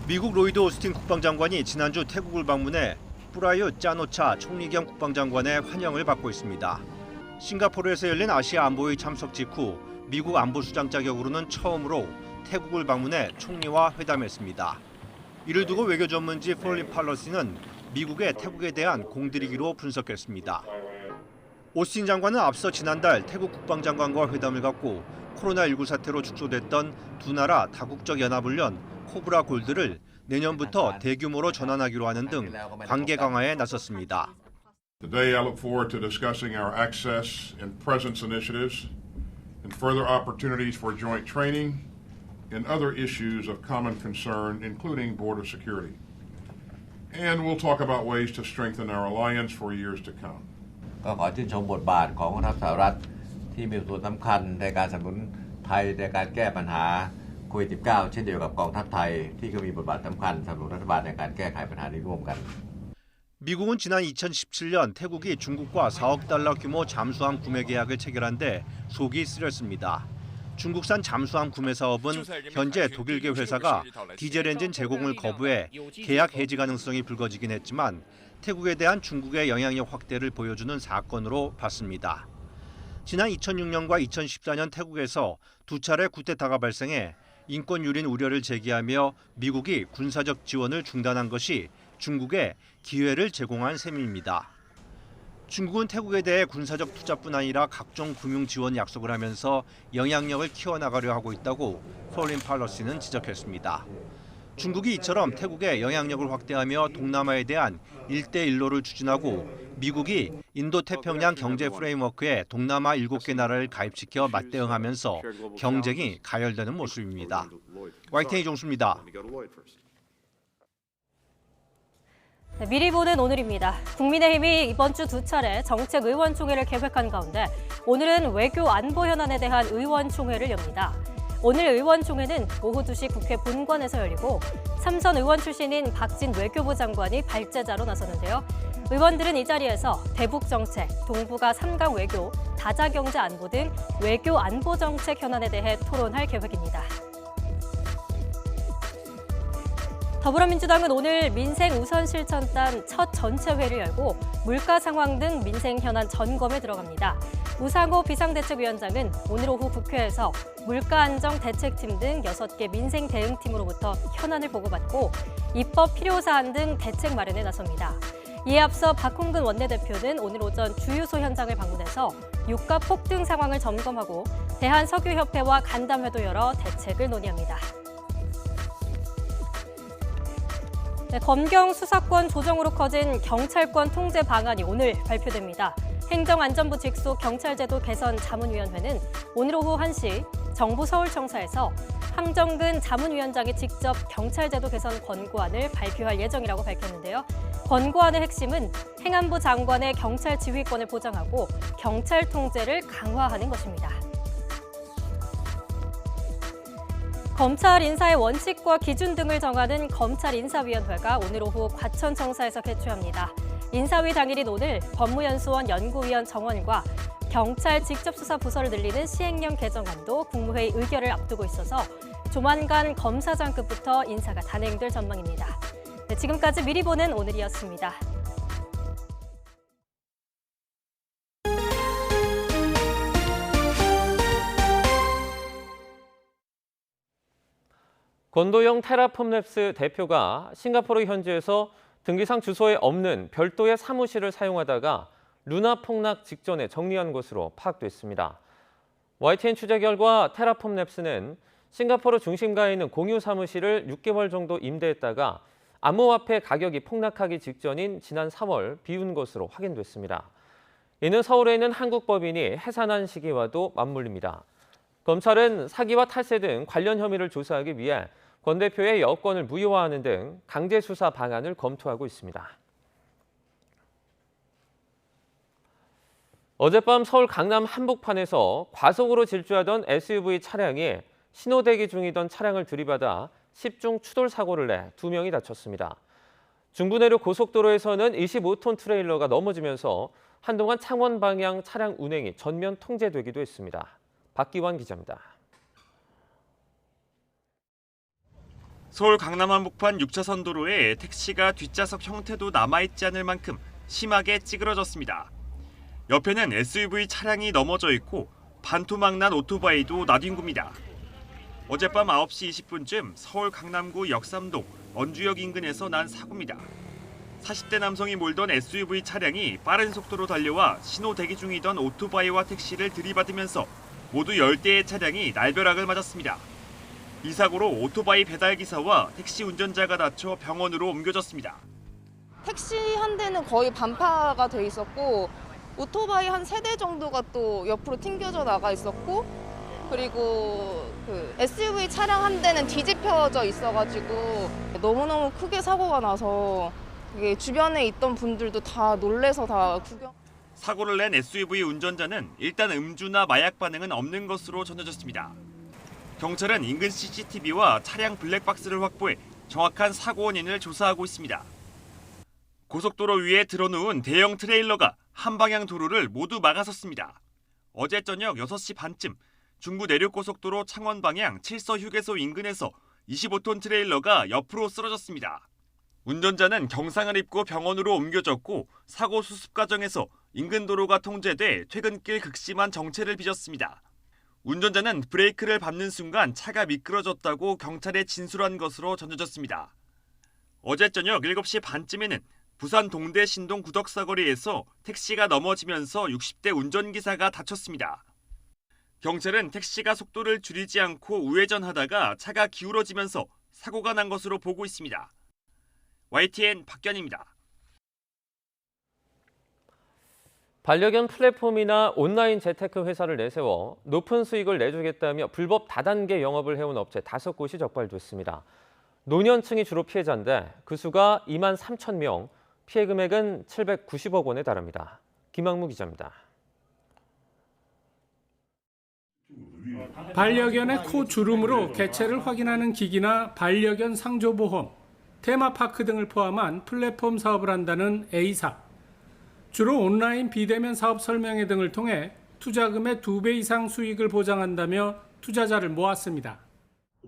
미국 로이드 오스틴 국방장관이 지난주 태국을 방문해 프라유 짜노차 총리 겸 국방장관의 환영을 받고 있습니다. 싱가포르에서 열린 아시아 안보회 참석 직후 미국 안보수장 자격으로는 처음으로 태국을 방문해 총리와 회담했습니다. 이를 두고 외교 전문지 폴린 팔러시는 미국의 태국에 대한 공들이기로 분석했습니다. 오스틴 장관은 앞서 지난달 태국 국방장관과 회담을 갖고 코로나19 사태로 축소됐던 두 나라 다국적 연합훈련 코브라 골드를 내년부터 대규모로 전환하기로 하는 등 관계 강화에 나섰습니다. Today I look forward to discussing our access and presence initiatives and further opportunities for joint training and other issues of common concern, including border security. And we'll talk about ways to strengthen our alliance for years to come. ก็ขอชื่นชมบทบาทของกองทัพสหรัฐที่มีส่วนสำคัญในการสนับสนุนไทยในการแก้ปัญหาโควิด -19 เช่นเดียวกับกองทัพไทยที่ก็มีบทบาทสำคัญสนับสนุนรัฐบาลในการแก้ไขปัญหานี้ร่วมกัน 미국은 지난 2017년 태국이 중국과 4억 달러 규모 잠수함 구매 계약을 체결한 데 속이 쓰렸습니다. 중국산 잠수함 구매 사업은 현재 독일계 회사가 디젤 엔진 제공을 거부해 계약 해지 가능성이 불거지긴 했지만 태국에 대한 중국의 영향력 확대를 보여주는 사건으로 봤습니다. 지난 2006년과 2014년 태국에서 두 차례 쿠데타가 발생해 인권 유린 우려를 제기하며 미국이 군사적 지원을 중단한 것이 중국에 기회를 제공한 셈입니다. 중국은 태국에 대해 군사적 투자뿐 아니라 각종 금융 지원 약속을 하면서 영향력을 키워나가려 하고 있다고 폴린 팔러시는 지적했습니다. 중국이 이처럼 태국의 영향력을 확대하며 동남아에 대한 1대1로를 추진하고 미국이 인도태평양 경제 프레임워크에 동남아 7개 나라를 가입시켜 맞대응하면서 경쟁이 가열되는 모습입니다. YTN 이종수입니다. 미리 보는 오늘입니다. 국민의힘이 이번 주 두 차례 정책 의원총회를 계획한 가운데 오늘은 외교 안보 현안에 대한 의원총회를 엽니다. 오늘 의원총회는 오후 2시 국회 본관에서 열리고 삼선 의원 출신인 박진 외교부 장관이 발제자로 나서는데요. 의원들은 이 자리에서 대북 정책, 동북아 3강 외교, 다자경제 안보 등 외교 안보 정책 현안에 대해 토론할 계획입니다. 더불어민주당은 오늘 민생 우선 실천단 첫 전체회를 열고 물가 상황 등 민생 현안 점검에 들어갑니다. 우상호 비상대책위원장은 오늘 오후 국회에서 물가안정 대책팀 등 6개 민생 대응팀으로부터 현안을 보고받고 입법 필요사안 등 대책 마련에 나섭니다. 이에 앞서 박홍근 원내대표는 오늘 오전 주유소 현장을 방문해서 유가 폭등 상황을 점검하고 대한석유협회와 간담회도 열어 대책을 논의합니다. 검경 수사권 조정으로 커진 경찰권 통제 방안이 오늘 발표됩니다. 행정안전부 직속 경찰제도 개선 자문위원회는 오늘 오후 1시 정부 서울청사에서 황정근 자문위원장이 직접 경찰제도 개선 권고안을 발표할 예정이라고 밝혔는데요. 권고안의 핵심은 행안부 장관의 경찰 지휘권을 보장하고 경찰 통제를 강화하는 것입니다. 검찰 인사의 원칙과 기준 등을 정하는 검찰인사위원회가 오늘 오후 과천청사에서 개최합니다. 인사위 당일인 오늘 법무연수원 연구위원 정원과 경찰 직접수사 부서를 늘리는 시행령 개정안도 국무회의 의결을 앞두고 있어서 조만간 검사장급부터 인사가 단행될 전망입니다. 네, 지금까지 미리 보는 오늘이었습니다. 권도영 테라폼랩스 대표가 싱가포르 현지에서 등기상 주소에 없는 별도의 사무실을 사용하다가 루나 폭락 직전에 정리한 것으로 파악됐습니다. YTN 취재 결과 테라폼랩스는 싱가포르 중심가에 있는 공유 사무실을 6개월 정도 임대했다가 암호화폐 가격이 폭락하기 직전인 지난 3월 비운 것으로 확인됐습니다. 이는 서울에 있는 한국 법인이 해산한 시기와도 맞물립니다. 검찰은 사기와 탈세 등 관련 혐의를 조사하기 위해 권 대표의 여권을 무효화하는 등 강제 수사 방안을 검토하고 있습니다. 어젯밤 서울 강남 한복판에서 과속으로 질주하던 SUV 차량이 신호대기 중이던 차량을 들이받아 10중 추돌 사고를 내 2명이 다쳤습니다. 중부내륙 고속도로에서는 25톤 트레일러가 넘어지면서 한동안 창원 방향 차량 운행이 전면 통제되기도 했습니다. 박기환 기자입니다. 서울 강남 한복판 6차선 도로에 택시가 뒷좌석 형태도 남아있지 않을 만큼 심하게 찌그러졌습니다. 옆에는 SUV 차량이 넘어져 있고 반토막 난 오토바이도 나뒹굽니다. 어젯밤 9시 20분쯤 서울 강남구 역삼동 언주역 인근에서 난 사고입니다. 40대 남성이 몰던 SUV 차량이 빠른 속도로 달려와 신호 대기 중이던 오토바이와 택시를 들이받으면서 모두 10대의 차량이 날벼락을 맞았습니다. 이 사고로 오토바이 배달기사와 택시 운전자가 다쳐 병원으로 옮겨졌습니다. 택시 한 대는 거의 반파가 돼 있었고 오토바이 한 3대 정도가 또 옆으로 튕겨져 나가 있었고 그리고 그 SUV 차량 한 대는 뒤집혀져 있어가지고 너무너무 크게 사고가 나서 이게 주변에 있던 분들도 다 놀래서 다 구경. 사고를 낸 SUV 운전자는 일단 음주나 마약 반응은 없는 것으로 전해졌습니다. 경찰은 인근 CCTV와 차량 블랙박스를 확보해 정확한 사고 원인을 조사하고 있습니다. 고속도로 위에 들어놓은 대형 트레일러가 한방향 도로를 모두 막아섰습니다. 어제 저녁 6시 반쯤 중부 내륙고속도로 창원 방향 칠서 휴게소 인근에서 25톤 트레일러가 옆으로 쓰러졌습니다. 운전자는 경상을 입고 병원으로 옮겨졌고 사고 수습 과정에서 인근 도로가 통제돼 퇴근길 극심한 정체를 빚었습니다. 운전자는 브레이크를 밟는 순간 차가 미끄러졌다고 경찰에 진술한 것으로 전해졌습니다. 어제 저녁 7시 반쯤에는 부산 동대 신동 구덕사거리에서 택시가 넘어지면서 60대 운전기사가 다쳤습니다. 경찰은 택시가 속도를 줄이지 않고 우회전하다가 차가 기울어지면서 사고가 난 것으로 보고 있습니다. YTN 박견입니다. 반려견 플랫폼이나 온라인 재테크 회사를 내세워 높은 수익을 내주겠다며 불법 다단계 영업을 해온 업체 5곳이 적발됐습니다. 노년층이 주로 피해자인데 그 수가 2만 3천 명, 피해 금액은 790억 원에 달합니다. 김학무 기자입니다. 반려견의 코 주름으로 개체를 확인하는 기기나 반려견 상조보험, 테마파크 등을 포함한 플랫폼 사업을 한다는 A사. 주로 온라인 비대면 사업 설명회 등을 통해 투자금의 2배 이상 수익을 보장한다며 투자자를 모았습니다.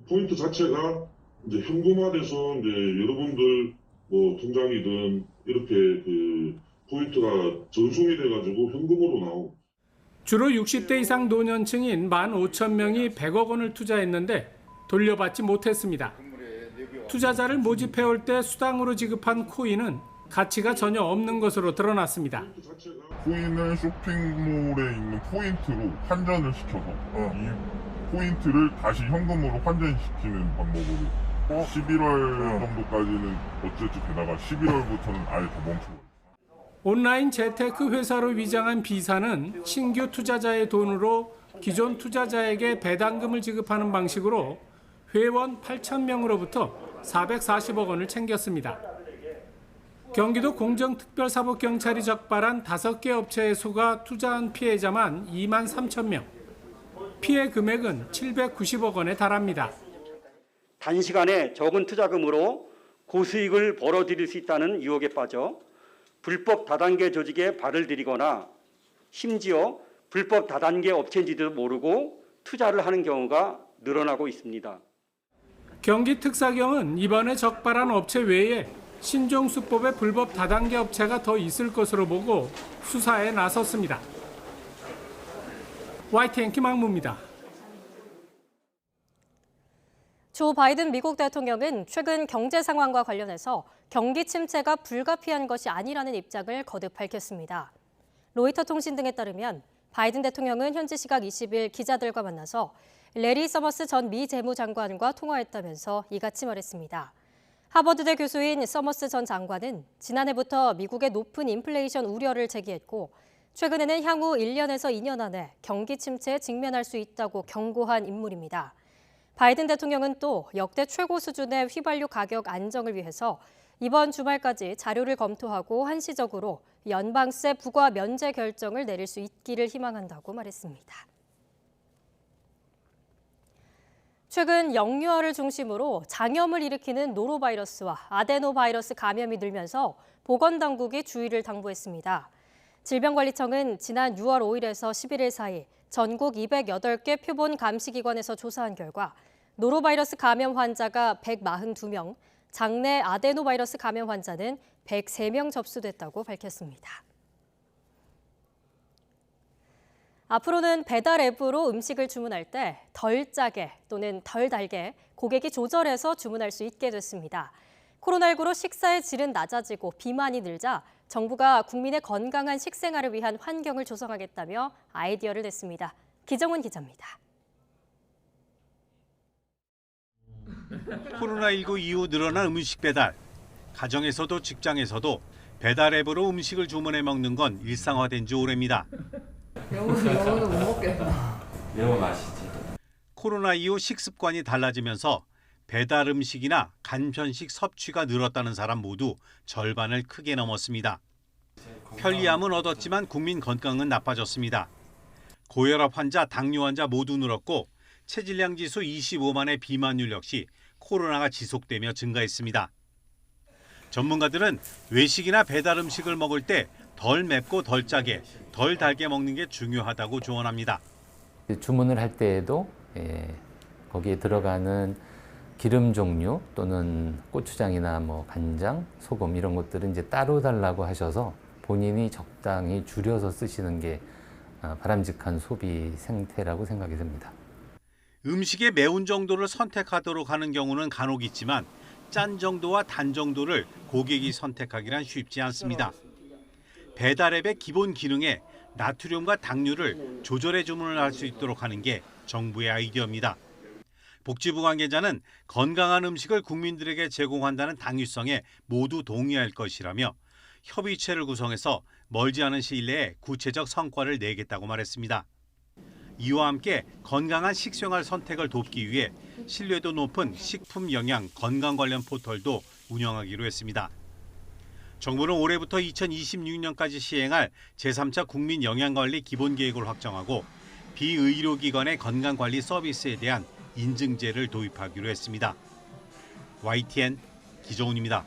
포인트 자체가 이제 현금화돼서 이제 여러분들 뭐 통장이든 이렇게 그 포인트가 전송이 돼가지고 현금으로 나오고. 주로 60대 이상 노년층인 15,000명이 100억 원을 투자했는데 돌려받지 못했습니다. 투자자를 모집해올 때 수당으로 지급한 코인은 가치가 전혀 없는 것으로 드러났습니다. 코인을 쇼핑몰에 있는 포인트로 환전을 시켜서 이 포인트를 다시 현금으로 환전시키는 방법으로 11월 정도까지는 어쨌든 되다가 11월부터는 아예 다 멈춰요. 온라인 재테크 회사로 위장한 B사는 신규 투자자의 돈으로 기존 투자자에게 배당금을 지급하는 방식으로 회원 8,000명으로부터 440억 원을 챙겼습니다. 경기도 공정특별사법경찰이 적발한 5개 업체에 속아 투자한 피해자만 2만 3천 명. 피해 금액은 790억 원에 달합니다. 단시간에 적은 투자금으로 고수익을 벌어들일 수 있다는 유혹에 빠져 불법 다단계 조직에 발을 들이거나 심지어 불법 다단계 업체인지도 모르고 투자를 하는 경우가 늘어나고 있습니다. 경기특사경은 이번에 적발한 업체 외에 신종수법의 불법 다단계 업체가 더 있을 것으로 보고 수사에 나섰습니다. YTN 김학무입니다. 조 바이든 미국 대통령은 최근 경제 상황과 관련해서 경기 침체가 불가피한 것이 아니라는 입장을 거듭 밝혔습니다. 로이터 통신 등에 따르면 바이든 대통령은 현지 시각 20일 기자들과 만나서 레리 서머스 전 미 재무장관과 통화했다면서 이같이 말했습니다. 하버드대 교수인 서머스 전 장관은 지난해부터 미국의 높은 인플레이션 우려를 제기했고 최근에는 향후 1년에서 2년 안에 경기 침체에 직면할 수 있다고 경고한 인물입니다. 바이든 대통령은 또 역대 최고 수준의 휘발유 가격 안정을 위해서 이번 주말까지 자료를 검토하고 한시적으로 연방세 부과 면제 결정을 내릴 수 있기를 희망한다고 말했습니다. 최근 영유아를 중심으로 장염을 일으키는 노로바이러스와 아데노바이러스 감염이 늘면서 보건당국이 주의를 당부했습니다. 질병관리청은 지난 6월 5일에서 11일 사이 전국 208개 표본 감시기관에서 조사한 결과 노로바이러스 감염 환자가 142명, 장내 아데노바이러스 감염 환자는 103명 접수됐다고 밝혔습니다. 앞으로는 배달 앱으로 음식을 주문할 때 덜 짜게 또는 덜 달게 고객이 조절해서 주문할 수 있게 됐습니다. 코로나19로 식사의 질은 낮아지고 비만이 늘자 정부가 국민의 건강한 식생활을 위한 환경을 조성하겠다며 아이디어를 냈습니다. 기정훈 기자입니다. 코로나19 이후 늘어난 음식 배달. 가정에서도 직장에서도 배달 앱으로 음식을 주문해 먹는 건 일상화된 지 오래입니다. 영어는 못 먹겠다. 영어 맛있지. 코로나 이후 식습관이 달라지면서 배달 음식이나 간편식 섭취가 늘었다는 사람 모두 절반을 크게 넘었습니다. 편리함은 얻었지만 국민 건강은 나빠졌습니다. 고혈압 환자, 당뇨 환자 모두 늘었고 체질량 지수 25만의 비만율 역시 코로나가 지속되며 증가했습니다. 전문가들은 외식이나 배달 음식을 먹을 때 덜 맵고 덜 짜게, 덜 달게 먹는 게 중요하다고 조언합니다. 주문을 할 때에도 거기에 들어가는 기름 종류 또는 고추장이나 간장, 소금 이런 것들은 이제 따로 달라고 하셔서 본인이 적당히 줄여서 쓰시는 게 바람직한 소비 생태라고 생각이 듭니다. 음식의 매운 정도를 선택하도록 하는 경우는 간혹 있지만 짠 정도와 단 정도를 고객이 선택하기란 쉽지 않습니다. 배달앱의 기본 기능에 나트륨과 당류를 조절해 주문을 할 수 있도록 하는 게 정부의 아이디어입니다. 복지부 관계자는 건강한 음식을 국민들에게 제공한다는 당위성에 모두 동의할 것이라며 협의체를 구성해서 멀지 않은 시일 내에 구체적 성과를 내겠다고 말했습니다. 이와 함께 건강한 식생활 선택을 돕기 위해 신뢰도 높은 식품 영양 건강 관련 포털도 운영하기로 했습니다. 정부는 올해부터 2026년까지 시행할 제3차 국민 영양관리 기본계획을 확정하고 비의료기관의 건강관리 서비스에 대한 인증제를 도입하기로 했습니다. YTN 기정훈입니다.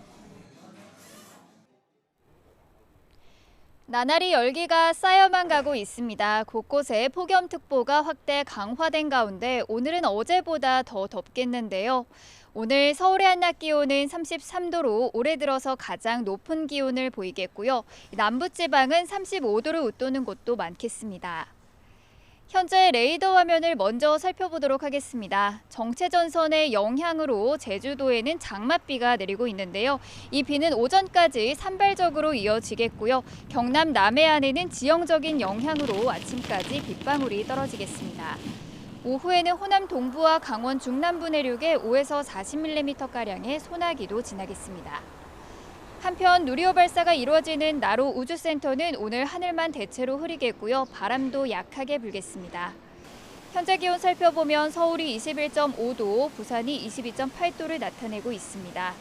나날이 열기가 쌓여만 가고 있습니다. 곳곳에 폭염특보가 확대 강화된 가운데 오늘은 어제보다 더 덥겠는데요. 오늘 서울의 한낮 기온은 33도로 올해 들어서 가장 높은 기온을 보이겠고요. 남부지방은 35도를 웃도는 곳도 많겠습니다. 현재 레이더 화면을 먼저 살펴보도록 하겠습니다. 정체전선의 영향으로 제주도에는 장맛비가 내리고 있는데요. 이 비는 오전까지 산발적으로 이어지겠고요. 경남 남해안에는 지형적인 영향으로 아침까지 빗방울이 떨어지겠습니다. 오후에는 호남 동부와 강원 중남부 내륙에 5에서 40mm가량의 소나기도 지나겠습니다. 한편 누리호 발사가 이루어지는 나로 우주센터는 오늘 하늘만 대체로 흐리겠고요. 바람도 약하게 불겠습니다. 현재 기온 살펴보면 서울이 21.5도, 부산이 22.8도를 나타내고 있습니다.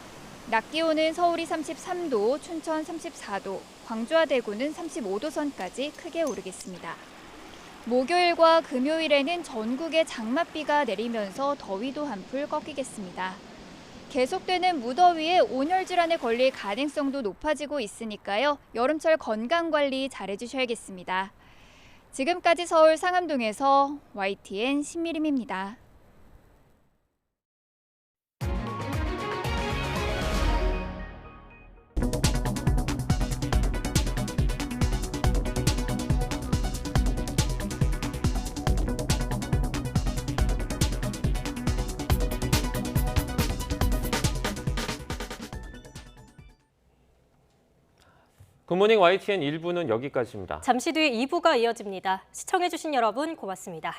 낮 기온은 서울이 33도, 춘천 34도, 광주와 대구는 35도 선까지 크게 오르겠습니다. 목요일과 금요일에는 전국에 장맛비가 내리면서 더위도 한풀 꺾이겠습니다. 계속되는 무더위에 온열 질환에 걸릴 가능성도 높아지고 있으니까요. 여름철 건강관리 잘해주셔야겠습니다. 지금까지 서울 상암동에서 YTN 신미림입니다. 굿모닝 YTN 1부는 여기까지입니다. 잠시 뒤에 2부가 이어집니다. 시청해주신 여러분 고맙습니다.